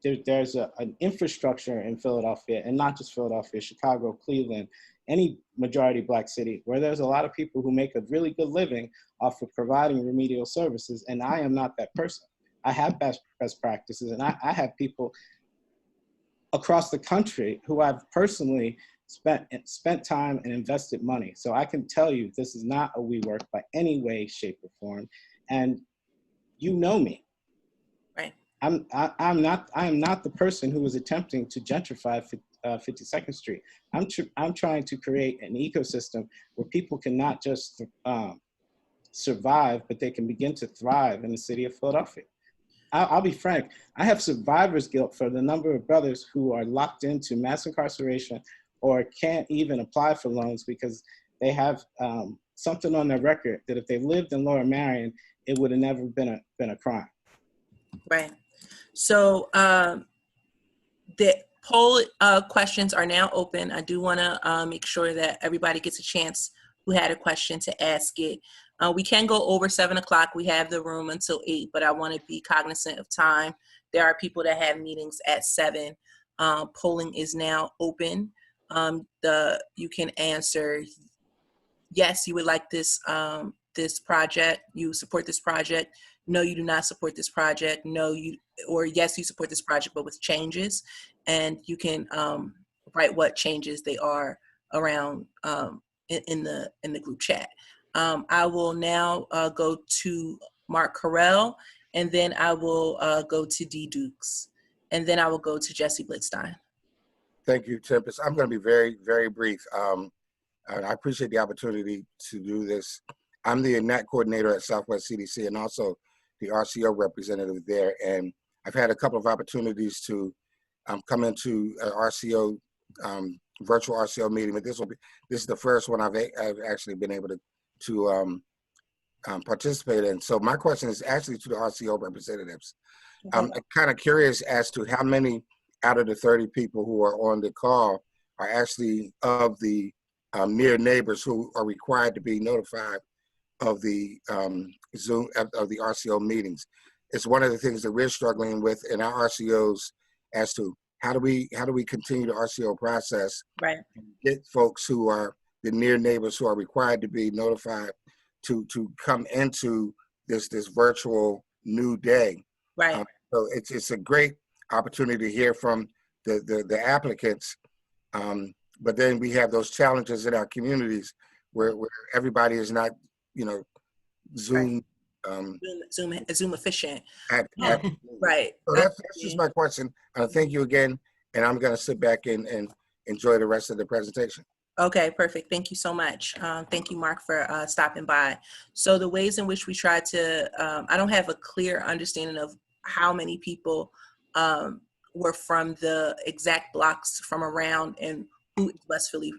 There's an infrastructure in Philadelphia, and not just Philadelphia, Chicago, Cleveland, any majority Black city, where there's a lot of people who make a really good living off of providing remedial services, and I am not that person. I have best practices, and I have people across the country who I've personally spent time and invested money. So I can tell you this is not a WeWork by any way, shape, or form, and you know me. Right. I am not the person who is attempting to gentrify 52nd Street. I'm trying to create an ecosystem where people can not just survive, but they can begin to thrive in the city of Philadelphia. I'll be frank. I have survivor's guilt for the number of brothers who are locked into mass incarceration or can't even apply for loans because they have something on their record that if they lived in Lower Marion, it would have never been a crime. Right. So the poll questions are now open. I do want to make sure that everybody gets a chance who had a question to ask it. We can go over 7 o'clock. We have the room until 8, but I want to be cognizant of time. There are people that have meetings at 7. Polling is now open. You can answer yes, you would like this this project. You support this project. No, you do not support this project. No, or yes, you support this project, but with changes. And you can write what changes they are around in the group chat. I will now go to Mark Carell, and then I will go to Dee Dukes, and then I will go to Jessie Blitzstein. Thank you, Tempest. I'm going to be very, very brief. I appreciate the opportunity to do this. I'm the NAT coordinator at Southwest CDC and also the RCO representative there. And I've had a couple of opportunities to come into an RCO, virtual RCO meeting, but this is the first one I've actually been able to participate in. So my question is actually to the RCO representatives. I'm kind of curious as to how many out of the 30 people who are on the call are actually of the near neighbors who are required to be notified of the Zoom of the RCO meetings. It's one of the things that we're struggling with in our RCOs as to how do we continue the RCO process, right? And get folks who are the near neighbors who are required to be notified to come into this virtual new day, right? So it's a great opportunity to hear from the applicants. But then we have those challenges in our communities where everybody is not, Zoom. Right. Zoom efficient. Right. So that's just my question. Thank you again. And I'm going to sit back and enjoy the rest of the presentation. Okay, perfect. Thank you so much. Thank you, Mark, for stopping by. So the ways in which we try to, I don't have a clear understanding of how many people were from the exact blocks from around and who is West Philly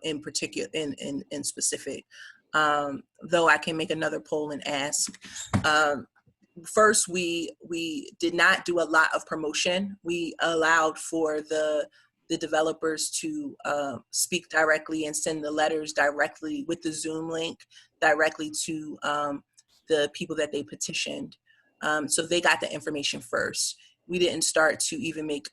in particular, in specific, though I can make another poll and ask. First, we did not do a lot of promotion. We allowed for the developers to speak directly and send the letters directly with the Zoom link directly to the people that they petitioned. So they got the information first. We didn't start to even make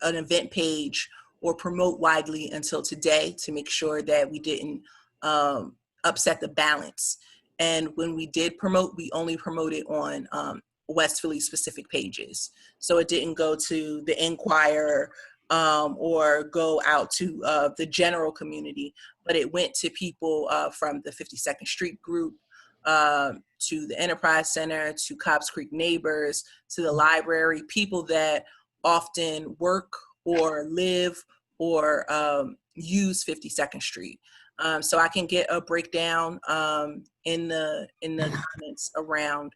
an event page or promote widely until today to make sure that we didn't upset the balance. And when we did promote, we only promoted on West Philly specific pages. So it didn't go to the Inquirer or go out to the general community, but it went to people from the 52nd Street group, to the Enterprise Center, to Cobbs Creek Neighbors, to the library, people that often work or live or use 52nd Street. So I can get a breakdown in the comments around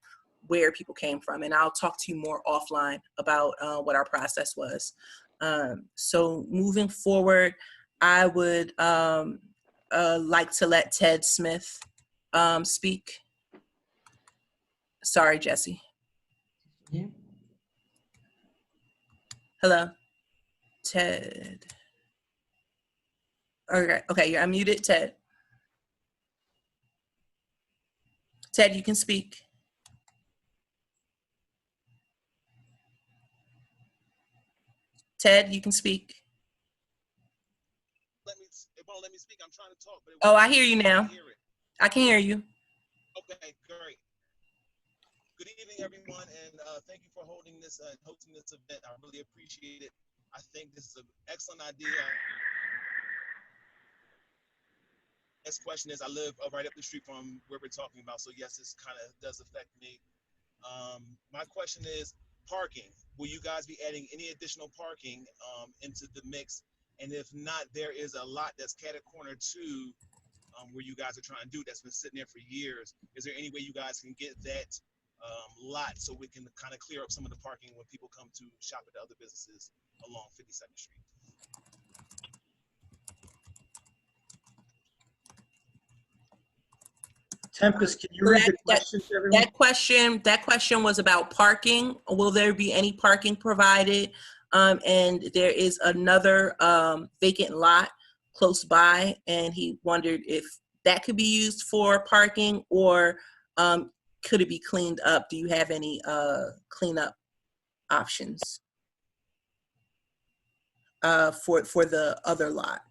where people came from, and I'll talk to you more offline about what our process was. So moving forward, I would like to let Ted Smith speak. Sorry, Jessie. Yeah. Hello, Ted. Okay, you're unmuted, Ted. Ted, you can speak. Ted, you can speak. It won't let me speak. I'm trying to talk, but I hear you now. I can hear you. Okay, great. Good evening, everyone, and thank you for hosting this event. I really appreciate it. I think this is an excellent idea. Next question is, I live right up the street from where we're talking about, so yes, this kind of does affect me. My question is parking. Will you guys be adding any additional parking into the mix? And if not, there is a lot that's catty-corner to where you guys are trying to do that's been sitting there for years. Is there any way you guys can get that lot so we can kind of clear up some of the parking when people come to shop at the other businesses along 52nd Street. Tempest, can you read the question to everyone? That question was about parking. Will there be any parking provided? And there is another vacant lot close by, and he wondered if that could be used for parking, or could it be cleaned up? Do you have any cleanup options for the other lot?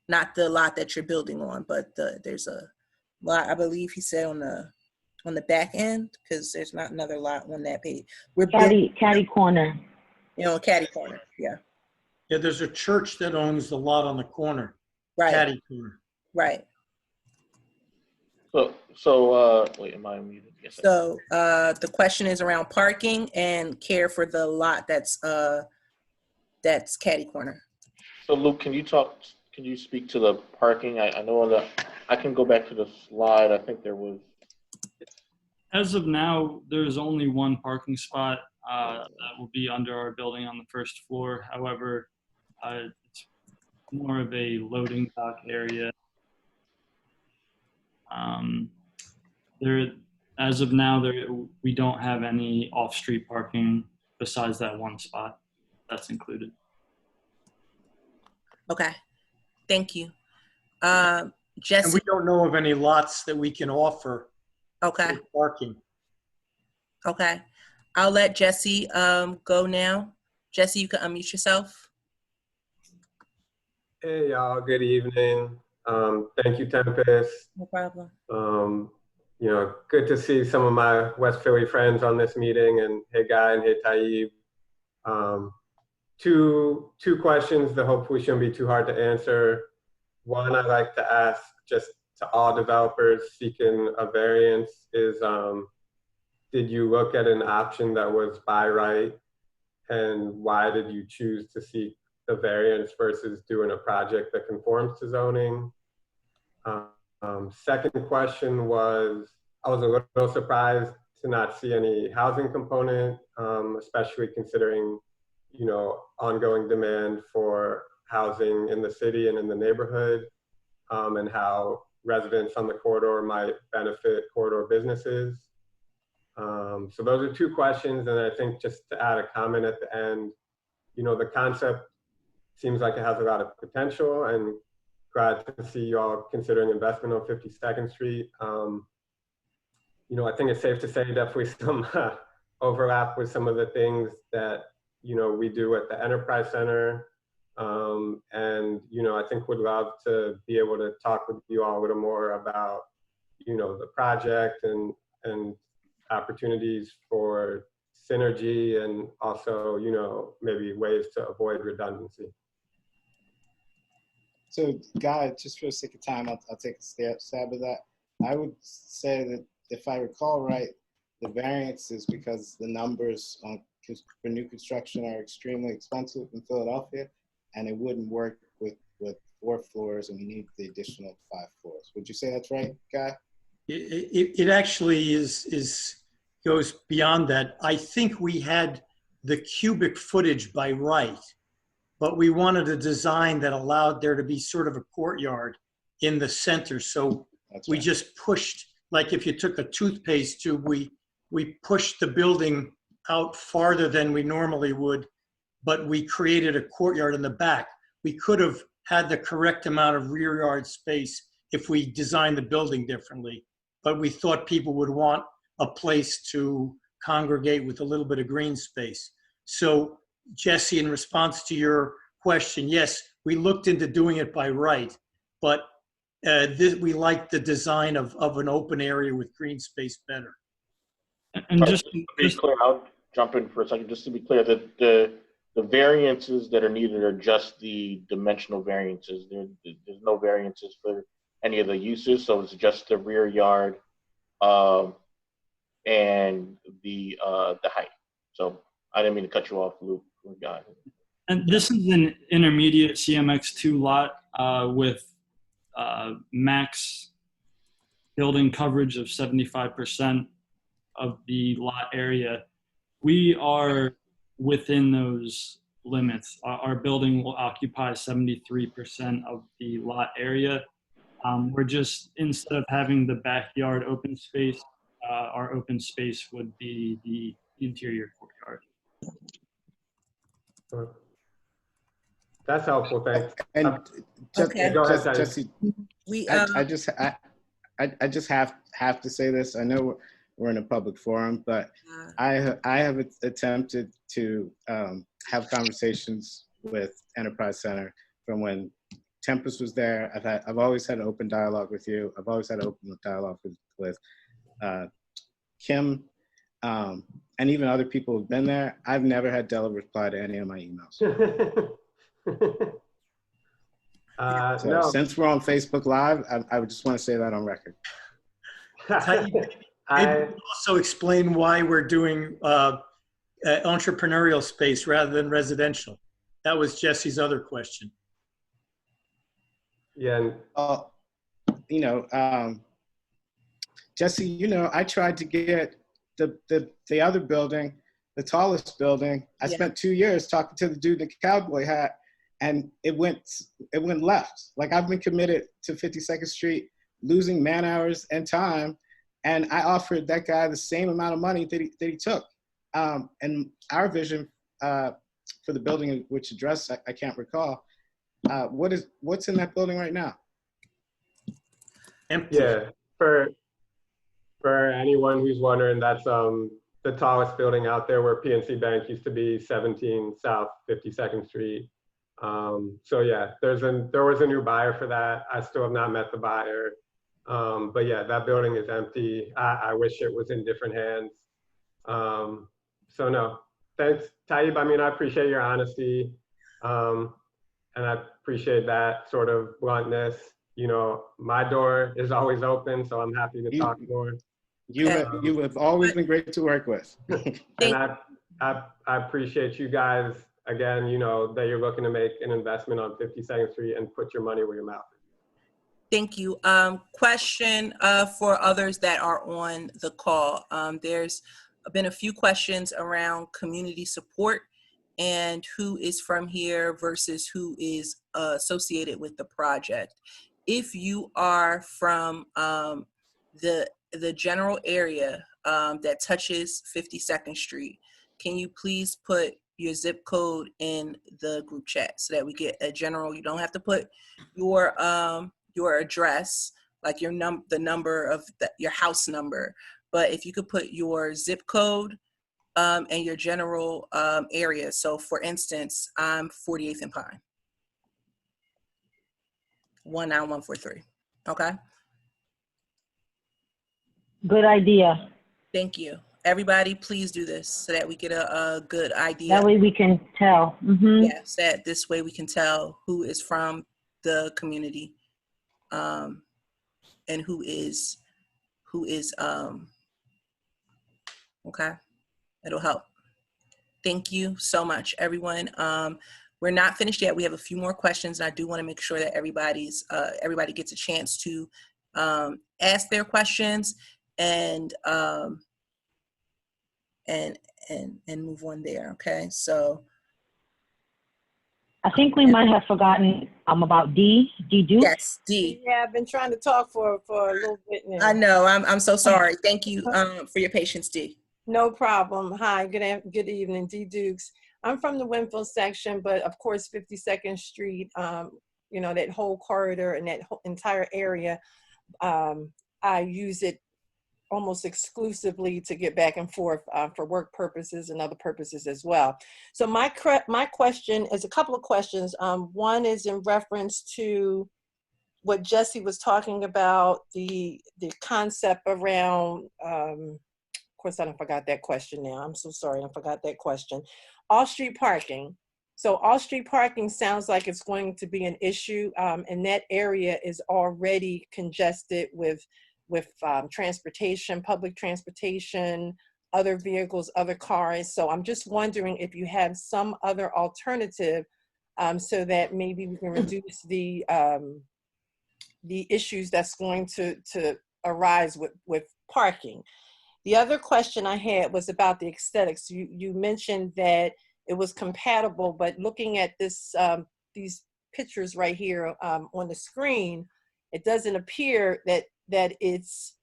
Not the lot that you're building on, but there's a lot, I believe he said, on the back end, because there's not another lot on that page. We're Caddy corner. You know, caddy corner. Yeah. Yeah, there's a church that owns the lot on the corner. Right. Caddy corner. Right. So wait, am I muted? Yes. So the question is around parking and care for the lot that's caddy corner. So Luke, can you speak to the parking? I know that I can go back to the slide. I think there was. As of now, there's only one parking spot that will be under our building on the first floor. However, it's more of a loading dock area. As of now, we don't have any off-street parking besides that one spot that's included. Okay, thank you. Jessie. And we don't know of any lots that we can offer. Okay. For parking. Okay, I'll let Jessie go now. Jessie, you can unmute yourself. Hey y'all, good evening. Thank you, Tempest. No problem. You know, good to see some of my West Philly friends on this meeting, and hey Guy and hey Taib. Two questions that hopefully shouldn't be too hard to answer. One, I'd like to ask just to all developers seeking a variance is, did you look at an option that was by right, and why did you choose to seek the variance versus doing a project that conforms to zoning? Second question was, I was a little surprised to not see any housing component, especially considering, you know, ongoing demand for housing in the city and in the neighborhood, and how residents on the corridor might benefit corridor businesses. So those are two questions. And I think just to add a comment at the end, you know, the concept seems like it has a lot of potential, and glad to see you all considering investment on 52nd Street. You know, I think it's safe to say definitely some overlap with some of the things that, you know, we do at the Enterprise Center. And, you know, I think would love to be able to talk with you all a little more about, you know, the project and opportunities for synergy, and also, you know, maybe ways to avoid redundancy. So, Guy, just for the sake of time, I'll take a stab at that. I would say that if I recall right, the variance is because the numbers for new construction are extremely expensive in Philadelphia, and it wouldn't work with 4 floors, and we need the additional 5 floors. Would you say that's right, Guy? It actually goes beyond that. I think we had the cubic footage by right, but we wanted a design that allowed there to be sort of a courtyard in the center. So we just pushed, like if you took a toothpaste tube, we pushed the building out farther than we normally would, but we created a courtyard in the back. We could have had the correct amount of rear yard space if we designed the building differently, but we thought people would want a place to congregate with a little bit of green space. So Jessie, in response to your question, yes, we looked into doing it by right, but we liked the design of an open area with green space better. And just to be clear, I'll jump in for a second, just to be clear, that the variances that are needed are just the dimensional variances. There's no variances for any of the uses, so it's just the rear yard and the height. So I didn't mean to cut you off, Luke. And this is an intermediate CMX2 lot with max building coverage of 75%. of the lot area, we are within those limits. Our building will occupy 73% of the lot area. We're just, instead of having the backyard open space, our open space would be the interior courtyard. That's helpful, thanks. And Okay. Go ahead, Jesse, We I just have to say this. I know we're in a public forum, but I have attempted to have conversations with Enterprise Center from when Tempest was there. I've always had an open dialogue with you. I've always had an open dialogue with Kim, and even other people who've been there. I've never had Della reply to any of my emails. So No. since we're on Facebook Live, I would just want to say that on record. Maybe also explain why we're doing entrepreneurial space rather than residential. That was Jesse's other question. Yeah. Jesse, I tried to get the other building, the tallest building. I spent 2 years talking to the dude in the cowboy hat, and it went left. Like, I've been committed to 52nd Street, losing man hours and time, and I offered that guy the same amount of money that he took. And our vision for the building, which address I can't recall. What's in that building right now? Empty. Yeah, for anyone who's wondering, that's the tallest building out there, where PNC Bank used to be, 17 South 52nd Street. So yeah, there was a new buyer for that. I still have not met the buyer. But yeah, that building is empty. I wish it was in different hands. So no, thanks, Taib. I mean, I appreciate your honesty. And I appreciate that sort of bluntness. My door is always open, so I'm happy to talk more. You have always been great to work with. And I appreciate you guys, again, that you're looking to make an investment on 52nd Street and put your money where your mouth is. Thank you. Question for others that are on the call. There's been a few questions around community support and who is from here versus who is associated with the project. If you are from the general area that touches 52nd Street, can you please put your zip code in the group chat so that we get a general? You don't have to put your address, like the number of your house number, but if you could put your zip code and your general area. So for instance, I'm 48th and Pine, 19143. Okay. Good idea. Thank you. Everybody, please do this so that we get a good idea. That way we can tell. Mm-hmm. Yes, that this way we can tell who is from the community, and who is okay. It'll help. Thank you so much, everyone. We're not finished yet. We have a few more questions, and I do want to make sure that everybody gets a chance to ask their questions and move on there. Okay, so I think we might have forgotten about D Duke. Yes, D. Yeah, I've been trying to talk for a little bit now. I know. I'm so sorry. Thank you for your patience, D. No problem. Hi, good evening, D Dukes. I'm from the Winfield section, but of course, 52nd Street, that whole corridor and that whole entire area, I use it almost exclusively to get back and forth for work purposes and other purposes as well. So my question is a couple of questions. One is in reference to what Jessie was talking about, the concept around, of course I forgot that question now. I'm so sorry, I forgot that question. Off-street parking. So off-street parking sounds like it's going to be an issue, and that area is already congested with transportation, public transportation, other vehicles, other cars. So I'm just wondering if you have some other alternative so that maybe we can reduce the issues that's going to arise with parking. The other question I had was about the aesthetics. You mentioned that it was compatible, but looking at this, these pictures right here on the screen, it doesn't appear that it's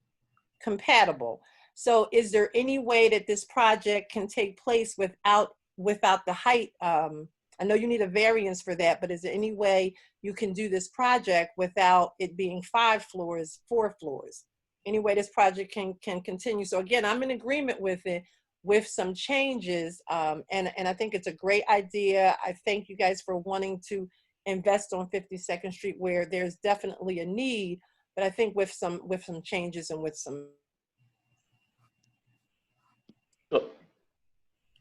compatible. So is there any way that this project can take place without the height? I know you need a variance for that, but is there any way you can do this project without it being 5 floors, 4 floors? Any way this project can continue? So again, I'm in agreement with it, with some changes, and I think it's a great idea. I thank you guys for wanting to invest on 52nd Street where there's definitely a need, but I think with some changes and with some.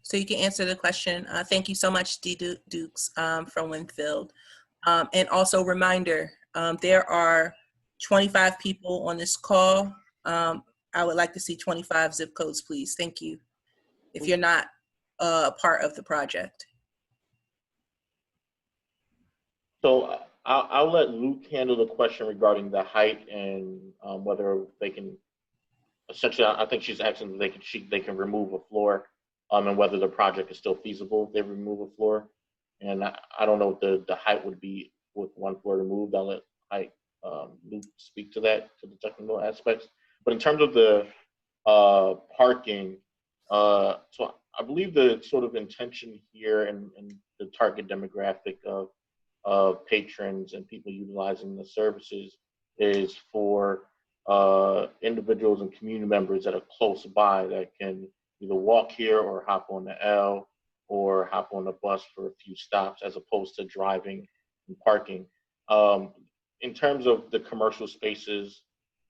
So you can answer the question. Thank you so much, D. Dukes from Winfield. And also reminder, there are 25 people on this call. I would like to see 25 zip codes, please. Thank you. If you're not a part of the project. So I'll let Luke handle the question regarding the height and whether they can, essentially, I think she's asking if they can remove a floor and whether the project is still feasible if they remove a floor. And I don't know what the height would be with 1 floor removed. I'll let Luke speak to that, to the technical aspects. But in terms of the parking, so I believe the sort of intention here and the target demographic of patrons and people utilizing the services is for individuals and community members that are close by that can either walk here or hop on the L or hop on the bus for a few stops as opposed to driving and parking. In terms of the commercial spaces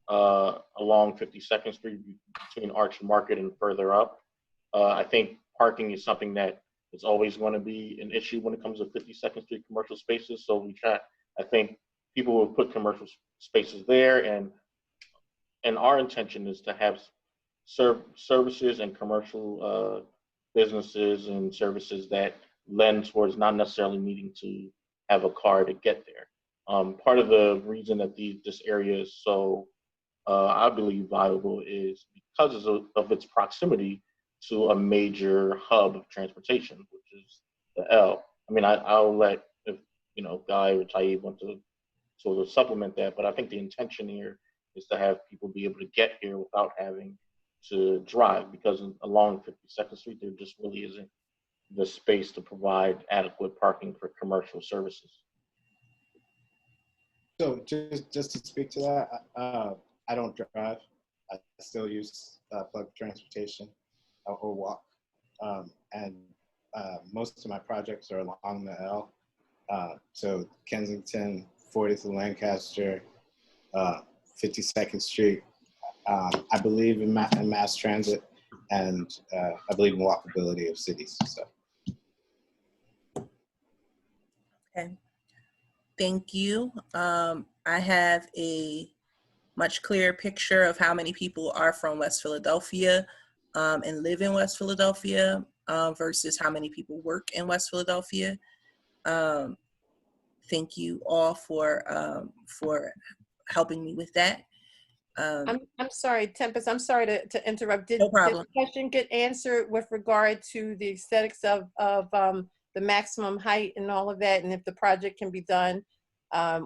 along 52nd Street between Arch Market and further up, I think parking is something that is always going to be an issue when it comes to 52nd Street commercial spaces. So I think people will put commercial spaces there, and our intention is to have services and commercial businesses and services that lend towards not necessarily needing to have a car to get there. Part of the reason that this area is so, I believe, valuable is because of its proximity to a major hub of transportation, which is the L. I mean, I'll let, if Guy or Taib want to sort of supplement that, but I think the intention here is to have people be able to get here without having to drive, because along 52nd Street, there just really isn't the space to provide adequate parking for commercial services. So just to speak to that, I don't drive. I still use public transportation or walk. And most of my projects are along the L. So Kensington, 40th and Lancaster, 52nd Street. I believe in mass transit, and I believe in walkability of cities. So. Okay, thank you. I have a much clearer picture of how many people are from West Philadelphia and live in West Philadelphia versus how many people work in West Philadelphia. Thank you all for helping me with that. I'm sorry, Tempest, I'm sorry to interrupt. No problem. Did the question get answered with regard to the aesthetics of the maximum height and all of that, and if the project can be done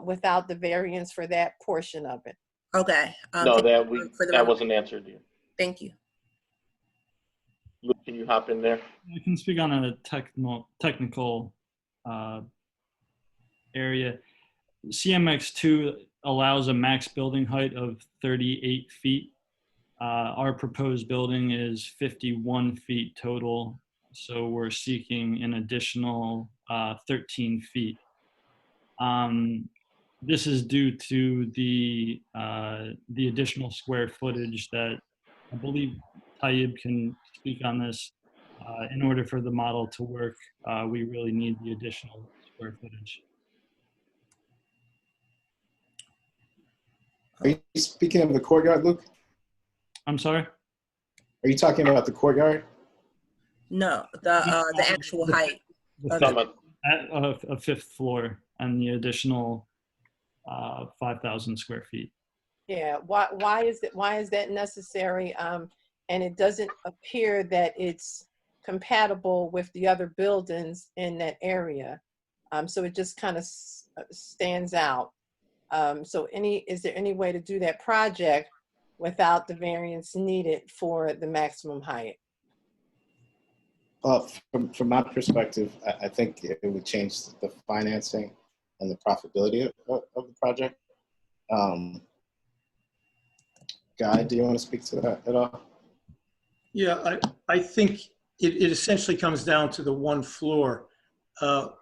without the variance for that portion of it? Okay. No, that wasn't answered yet. Thank you. Luke, can you hop in there? I can speak on a technical area. CMX2 allows a max building height of 38 feet. Our proposed building is 51 feet total, so we're seeking an additional 13 feet. This is due to the additional square footage that I believe Taib can speak on this. In order for the model to work, we really need the additional square footage. Are you speaking of the courtyard, Luke? I'm sorry? Are you talking about the courtyard? No, the actual height. A 5th floor and the additional 5,000 square feet. Yeah, why is that necessary? and it doesn't appear that it's compatible with the other buildings in that area. So it just kind of stands out. So is there any way to do that project without the variance needed for the maximum height? Well, from my perspective, I think it would change the financing and the profitability of the project. Guy, do you want to speak to that at all? Yeah, I think it essentially comes down to the one floor. The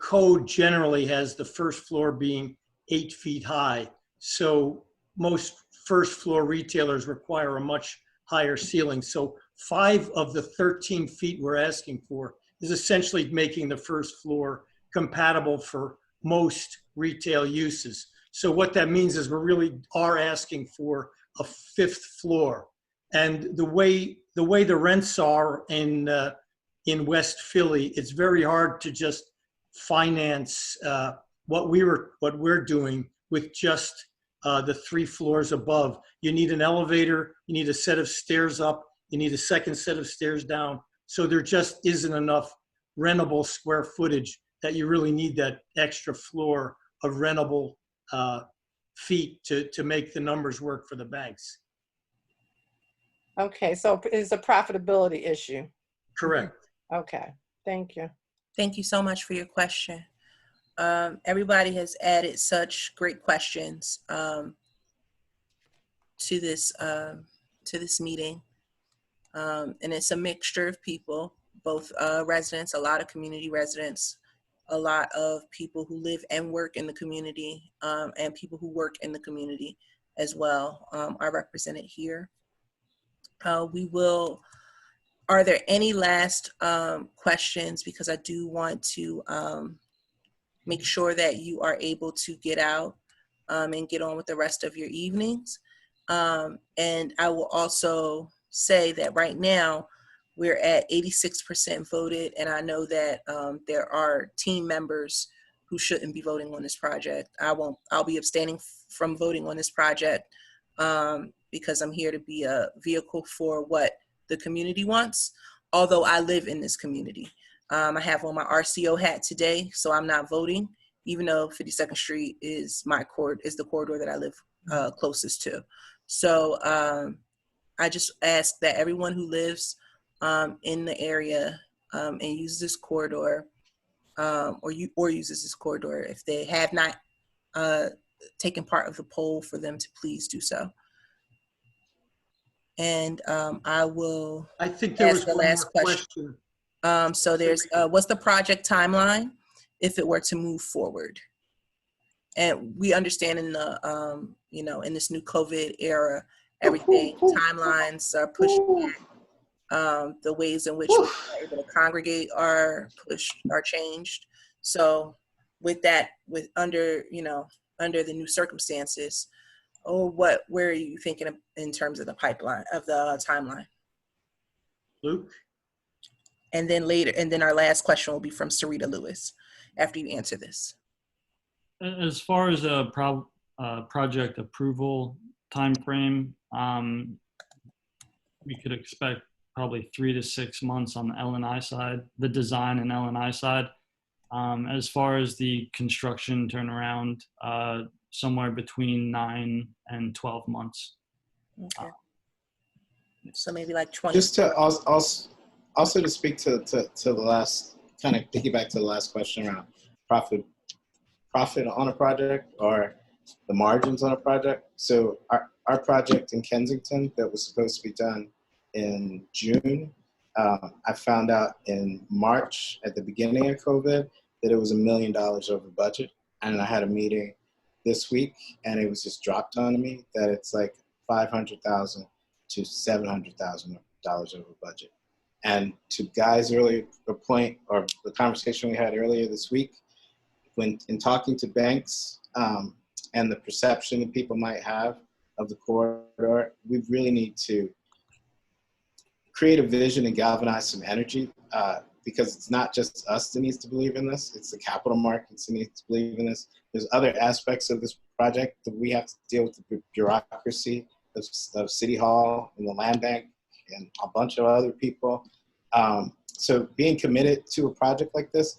code generally has the first floor being 8 feet high. So most first floor retailers require a much higher ceiling. So 5 of the 13 feet we're asking for is essentially making the first floor compatible for most retail uses. So what that means is we really are asking for a 5th floor. And the way the rents are in West Philly, it's very hard to just finance what we're doing with just the 3 floors above. You need an elevator, you need a set of stairs up, you need a second set of stairs down. So there just isn't enough rentable square footage that you really need that extra floor of rentable feet to make the numbers work for the banks. Okay, so it's a profitability issue. Correct. Okay, thank you. Thank you so much for your question. Everybody has added such great questions to this meeting, and it's a mixture of people, both residents, a lot of community residents, a lot of people who live and work in the community, and people who work in the community as well are represented here. Are there any last questions? Because I do want to make sure that you are able to get out and get on with the rest of your evenings. And I will also say that right now we're at 86% voted, and I know that there are team members who shouldn't be voting on this project. I'll be abstaining from voting on this project because I'm here to be a vehicle for what the community wants, although I live in this community. I have on my RCO hat today, so I'm not voting, even though 52nd Street is the corridor that I live closest to. So I just ask that everyone who lives in the area and uses this corridor, or uses this corridor, if they have not taken part of the poll, for them to please do so. And I think there was the last question. So there's what's the project timeline if it were to move forward? And we understand in the in this new COVID era, everything timelines are pushed back. The ways in which we are able to congregate are changed. So with that, under the new circumstances, where are you thinking of in terms of the pipeline of the timeline? Luke? And then our last question will be from Sarita Lewis after you answer this. As far as a project approval timeframe, we could expect probably 3 to 6 months on the L&I side, the design and L&I side. As far as the construction turnaround, somewhere between 9 and 12 months. Okay. So maybe like 20. Just to also to speak to the last, kind of piggyback to the last question around profit on a project or the margins on a project. So our project in Kensington that was supposed to be done in June, I found out in March at the beginning of COVID that it was $1 million over budget. And I had a meeting this week and it was just dropped on me that it's like $500,000 to $700,000 over budget. And to Guy's earlier point, or the conversation we had earlier this week, when in talking to banks and the perception that people might have of the corridor, we really need to create a vision and galvanize some energy because it's not just us that needs to believe in this, it's the capital markets that needs to believe in this. There's other aspects of this project that we have to deal with, the bureaucracy of City Hall and the Land Bank and a bunch of other people. So being committed to a project like this,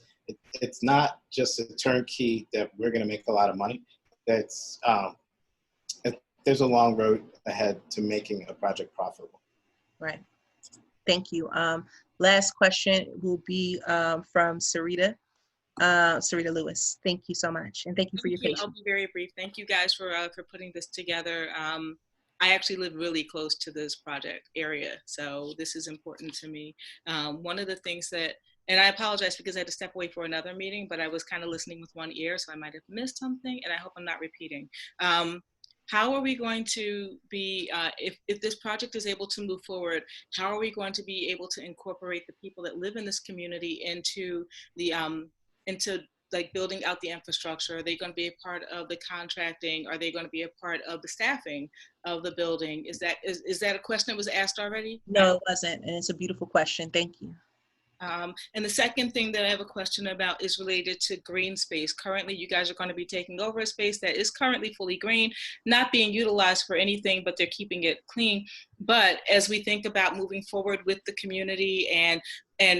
it's not just a turnkey that we're going to make a lot of money. There's a long road ahead to making a project profitable. Right. Thank you. Last question will be from Sarita. Sarita Lewis. Thank you so much, and thank you for your patience. I'll be very brief. Thank you guys for putting this together. I actually live really close to this project area, so this is important to me. One of the things that, and I apologize because I had to step away for another meeting, but I was kind of listening with one ear, so I might have missed something, and I hope I'm not repeating. How are we going to be, if this project is able to move forward, how are we going to be able to incorporate the people that live in this community into the, into like building out the infrastructure? Are they going to be a part of the contracting? Are they going to be a part of the staffing of the building? Is that a question that was asked already? No, it wasn't, and it's a beautiful question. Thank you. And the second thing that I have a question about is related to green space. Currently, you guys are going to be taking over a space that is currently fully green, not being utilized for anything, but they're keeping it clean. But as we think about moving forward with the community and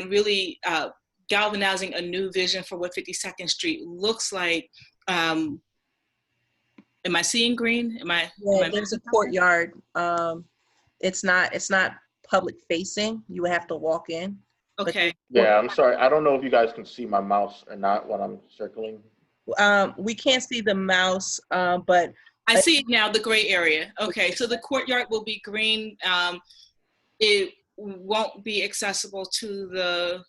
really galvanizing a new vision for what 52nd Street looks like, am I seeing green? There's a courtyard. It's not public facing. You would have to walk in. Okay. Yeah, I'm sorry. I don't know if you guys can see my mouse or not when I'm circling. We can't see the mouse, but I see it now, the gray area. Okay, so the courtyard will be green. It won't be accessible to the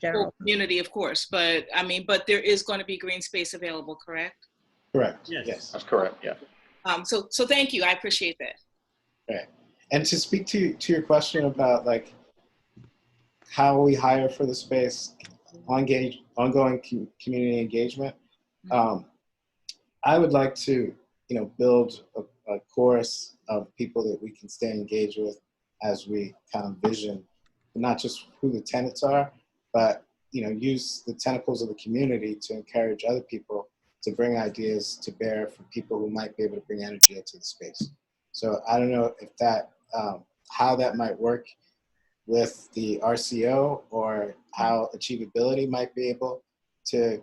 general community, of course, but but there is going to be green space available, correct? Correct. Yes. That's correct. Yeah. So thank you. I appreciate that. Right. And to speak to your question about like how we hire for the space, ongoing community engagement, I would like to, build a chorus of people that we can stay engaged with as we kind of vision, not just who the tenants are, but use the tentacles of the community to encourage other people to bring ideas to bear for people who might be able to bring energy into the space. So I don't know if that, how that might work with the RCO, or how Achievability might be able to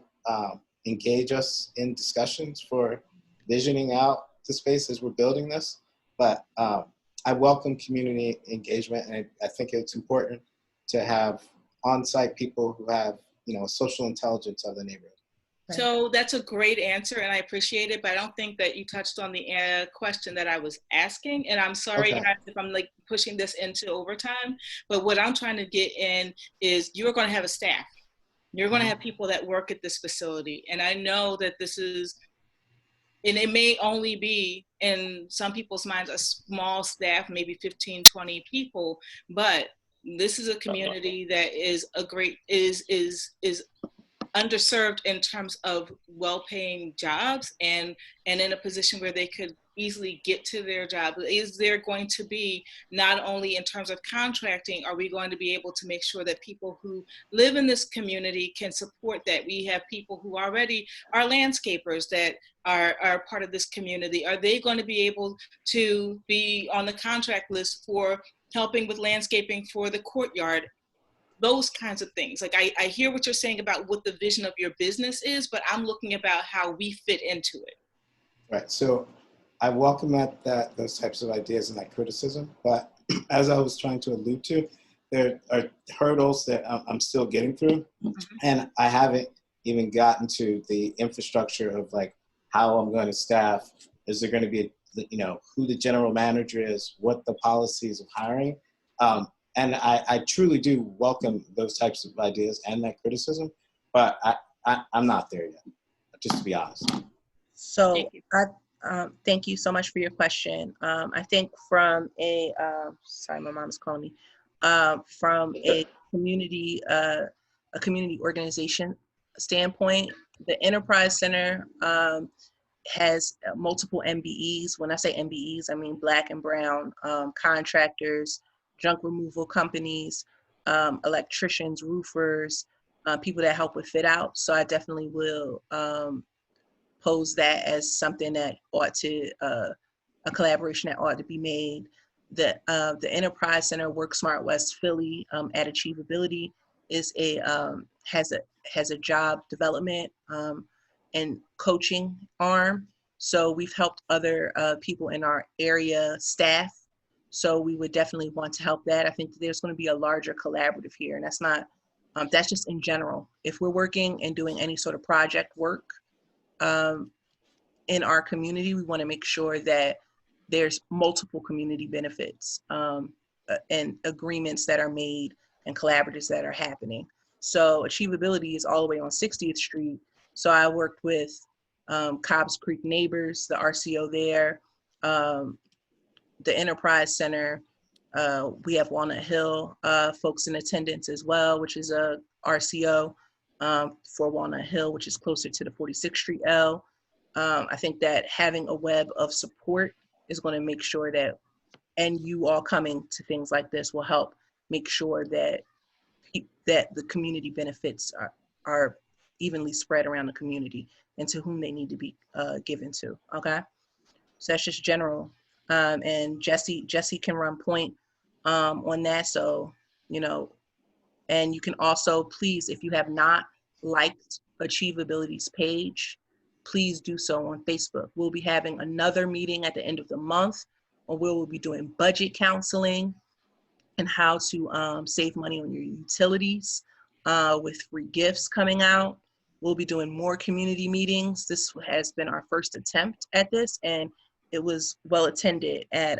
engage us in discussions for visioning out the space as we're building this. But I welcome community engagement, and I think it's important to have on-site people who have, social intelligence of the neighborhood. So that's a great answer, and I appreciate it, but I don't think that you touched on the question that I was asking, and I'm sorry guys if I'm like pushing this into overtime, but what I'm trying to get in is you're going to have a staff. You're going to have people that work at this facility, and I know that this is, and it may only be in some people's minds a small staff, maybe 15, 20 people, but this is a community that is is underserved in terms of well-paying jobs and in a position where they could easily get to their job. Is there going to be, not only in terms of contracting, are we going to be able to make sure that people who live in this community can support that? We have people who already are landscapers that are part of this community. Are they going to be able to be on the contract list for helping with landscaping for the courtyard? Those kinds of things. Like I hear what you're saying about what the vision of your business is, but I'm looking about how we fit into it. Right. So I welcome those types of ideas and that criticism. But as I was trying to allude to, there are hurdles that I'm still getting through, and I haven't even gotten to the infrastructure of like how I'm going to staff. Is there going to be, who the general manager is, what the policies of hiring. And I truly do welcome those types of ideas and that criticism, but I'm not there yet, just to be honest. So thank you so much for your question. I think from a, sorry, my mom's calling me, from a community organization standpoint, the Enterprise Center has multiple MBEs. When I say MBEs, I mean Black and Brown contractors, junk removal companies, electricians, roofers, people that help with fit out. So I definitely will pose that as something that ought to a collaboration that ought to be made. The Enterprise Center Work Smart West Philly at ACHIEVEability is has a job development and coaching arm. So we've helped other people in our area staff. So we would definitely want to help that. I think there's going to be a larger collaborative here, and that's not, that's just in general. If we're working and doing any sort of project work in our community, we want to make sure that there's multiple community benefits and agreements that are made and collaboratives that are happening. So ACHIEVEability is all the way on 60th Street. So I worked with Cobbs Creek Neighbors, the RCO there, the Enterprise Center. We have Walnut Hill folks in attendance as well, which is a RCO for Walnut Hill, which is closer to the 46th Street L. I think that having a web of support is going to make sure that, and you all coming to things like this will help make sure that that the community benefits are evenly spread around the community and to whom they need to be given to. Okay, so that's just general. And Jessie can run point on that. So, you know, and you can also, please, if you have not liked ACHIEVEability's page, please do so on Facebook. We'll be having another meeting at the end of the month where we'll be doing budget counseling and how to save money on your utilities with free gifts coming out. We'll be doing more community meetings. This has been our first attempt at this, and it was well attended. At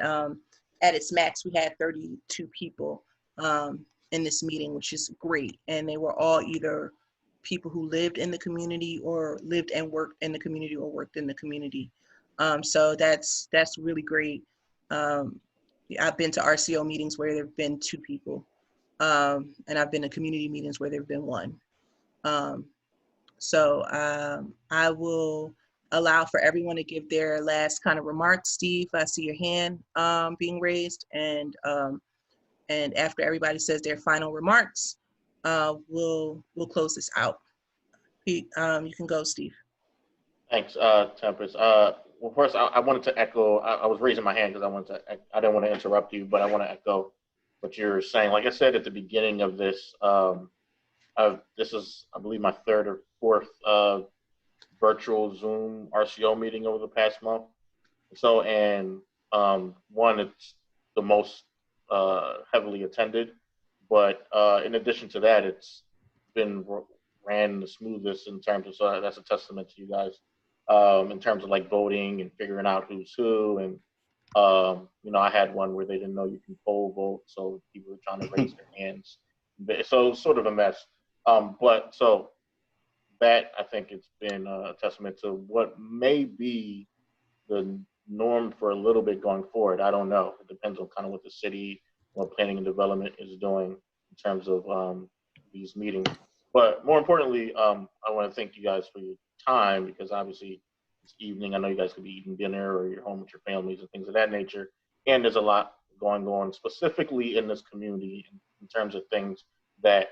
its max, we had 32 people in this meeting, which is great. And they were all either people who lived in the community or lived and worked in the community or worked in the community. So that's really great. I've been to RCO meetings where there have been 2 people, and I've been to community meetings where there have been 1. So I will allow for everyone to give their last kind of remarks. Steve, I see your hand being raised, and after everybody says their final remarks, we'll close this out. Pete, you can go, Steve. Thanks, Tempest. Well, first, I wanted to echo. I was raising my hand because I didn't want to interrupt you, but I want to echo what you're saying. Like I said at the beginning of this, this is, I believe, my 3rd or 4th virtual Zoom RCO meeting over the past month. So, and one, it's the most heavily attended, but in addition to that, it's been ran the smoothest in terms of, so that's a testament to you guys in terms of like voting and figuring out who's who. And, you know, I had one where they didn't know you can poll vote, so people were trying to raise their hands. So it's sort of a mess. But so that, I think it's been a testament to what may be the norm for a little bit going forward. I don't know. It depends on kind of what the city, what planning and development is doing in terms of these meetings. But more importantly, I want to thank you guys for your time, because obviously it's evening. I know you guys could be eating dinner or you're home with your families and things of that nature. And there's a lot going on specifically in this community in terms of things that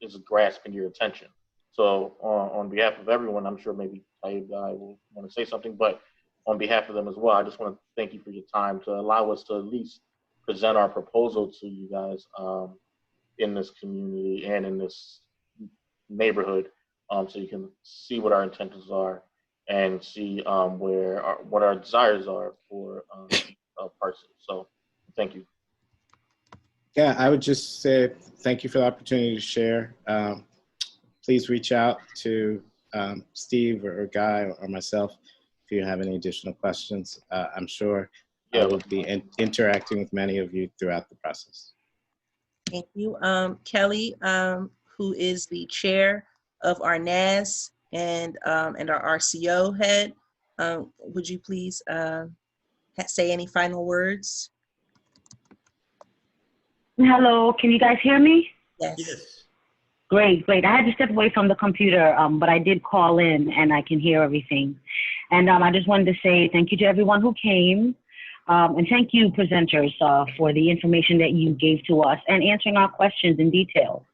is grasping your attention. So on behalf of everyone, I'm sure maybe I will want to say something, but on behalf of them as well, I just want to thank you for your time to allow us to at least present our proposal to you guys in this community and in this neighborhood, so you can see what our intentions are and see what our desires are for Parsons. So thank you. Yeah, I would just say thank you for the opportunity to share. Please reach out to Steve or Guy or myself if you have any additional questions. I'm sure I will be interacting with many of you throughout the process. Thank you. Kelly, who is the chair of our NAS and our RCO head, would you please say any final words? Hello, can you guys hear me? Yes. Great. I had to step away from the computer, but I did call in and I can hear everything. And I just wanted to say thank you to everyone who came. And thank you, presenters, for the information that you gave to us and answering our questions in detail.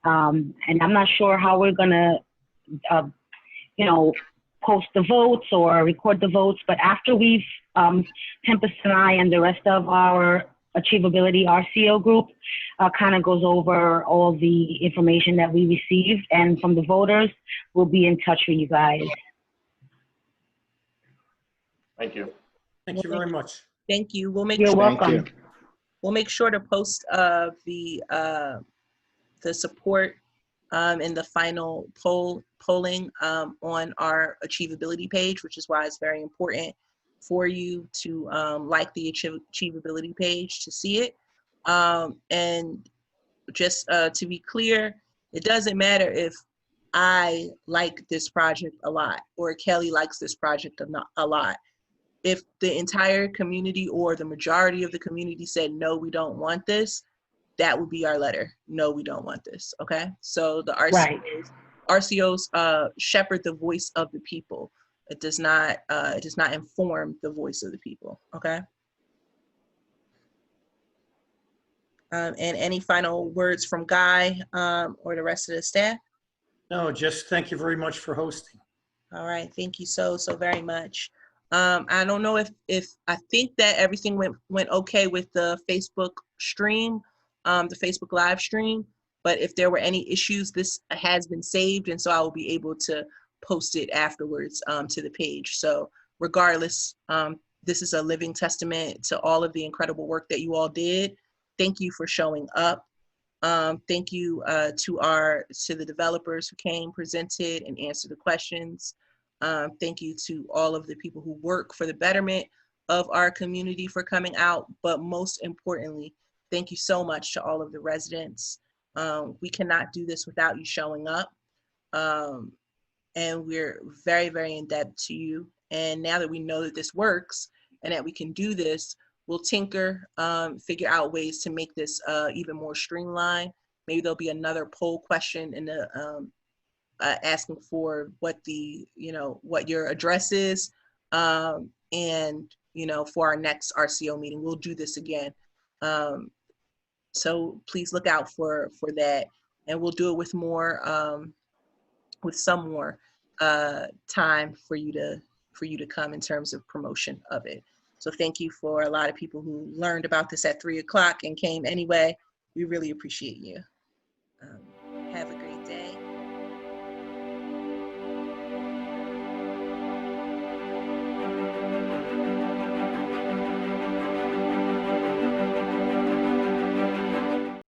And I'm not sure how we're gonna, post the votes or record the votes, but after we've, Tempest and I and the rest of our Achievability RCO group kind of goes over all the information that we received, and from the voters, we'll be in touch with you guys. Thank you. Thank you very much. Thank you. We'll make You're sure. welcome. We'll make sure to post the support in the final polling on our Achievability page, which is why it's very important for you to like the Achievability page to see it. And just to be clear, it doesn't matter if I like this project a lot or Kelly likes this project a lot. If the entire community or the majority of the community said, no, we don't want this, that would be our letter. No, we don't want this. Okay. So the RCOs shepherd the voice of the people. It does not inform the voice of the people. Okay. And any final words from Guy or the rest of the staff? No, just thank you very much for hosting. All right. Thank you so very much. I don't know if I think that everything went okay with the Facebook stream, the Facebook live stream, but if there were any issues, this has been saved, and so I will be able to post it afterwards to the page. So regardless, this is a living testament to all of the incredible work that you all did. Thank you for showing up. Thank you to the developers who came, presented, and answered the questions. Thank you to all of the people who work for the betterment of our community for coming out. But most importantly, thank you so much to all of the residents. We cannot do this without you showing up. And we're very, very in debt to you. And now that we know that this works and that we can do this, we'll tinker, figure out ways to make this even more streamlined. Maybe there'll be another poll question in the asking for what your address is, and for our next RCO meeting, we'll do this again. So please look out for that, and we'll do it with some more time for you to come in terms of promotion of it. So thank you for a lot of people who learned about this at 3 o'clock and came anyway. We really appreciate you. Have a great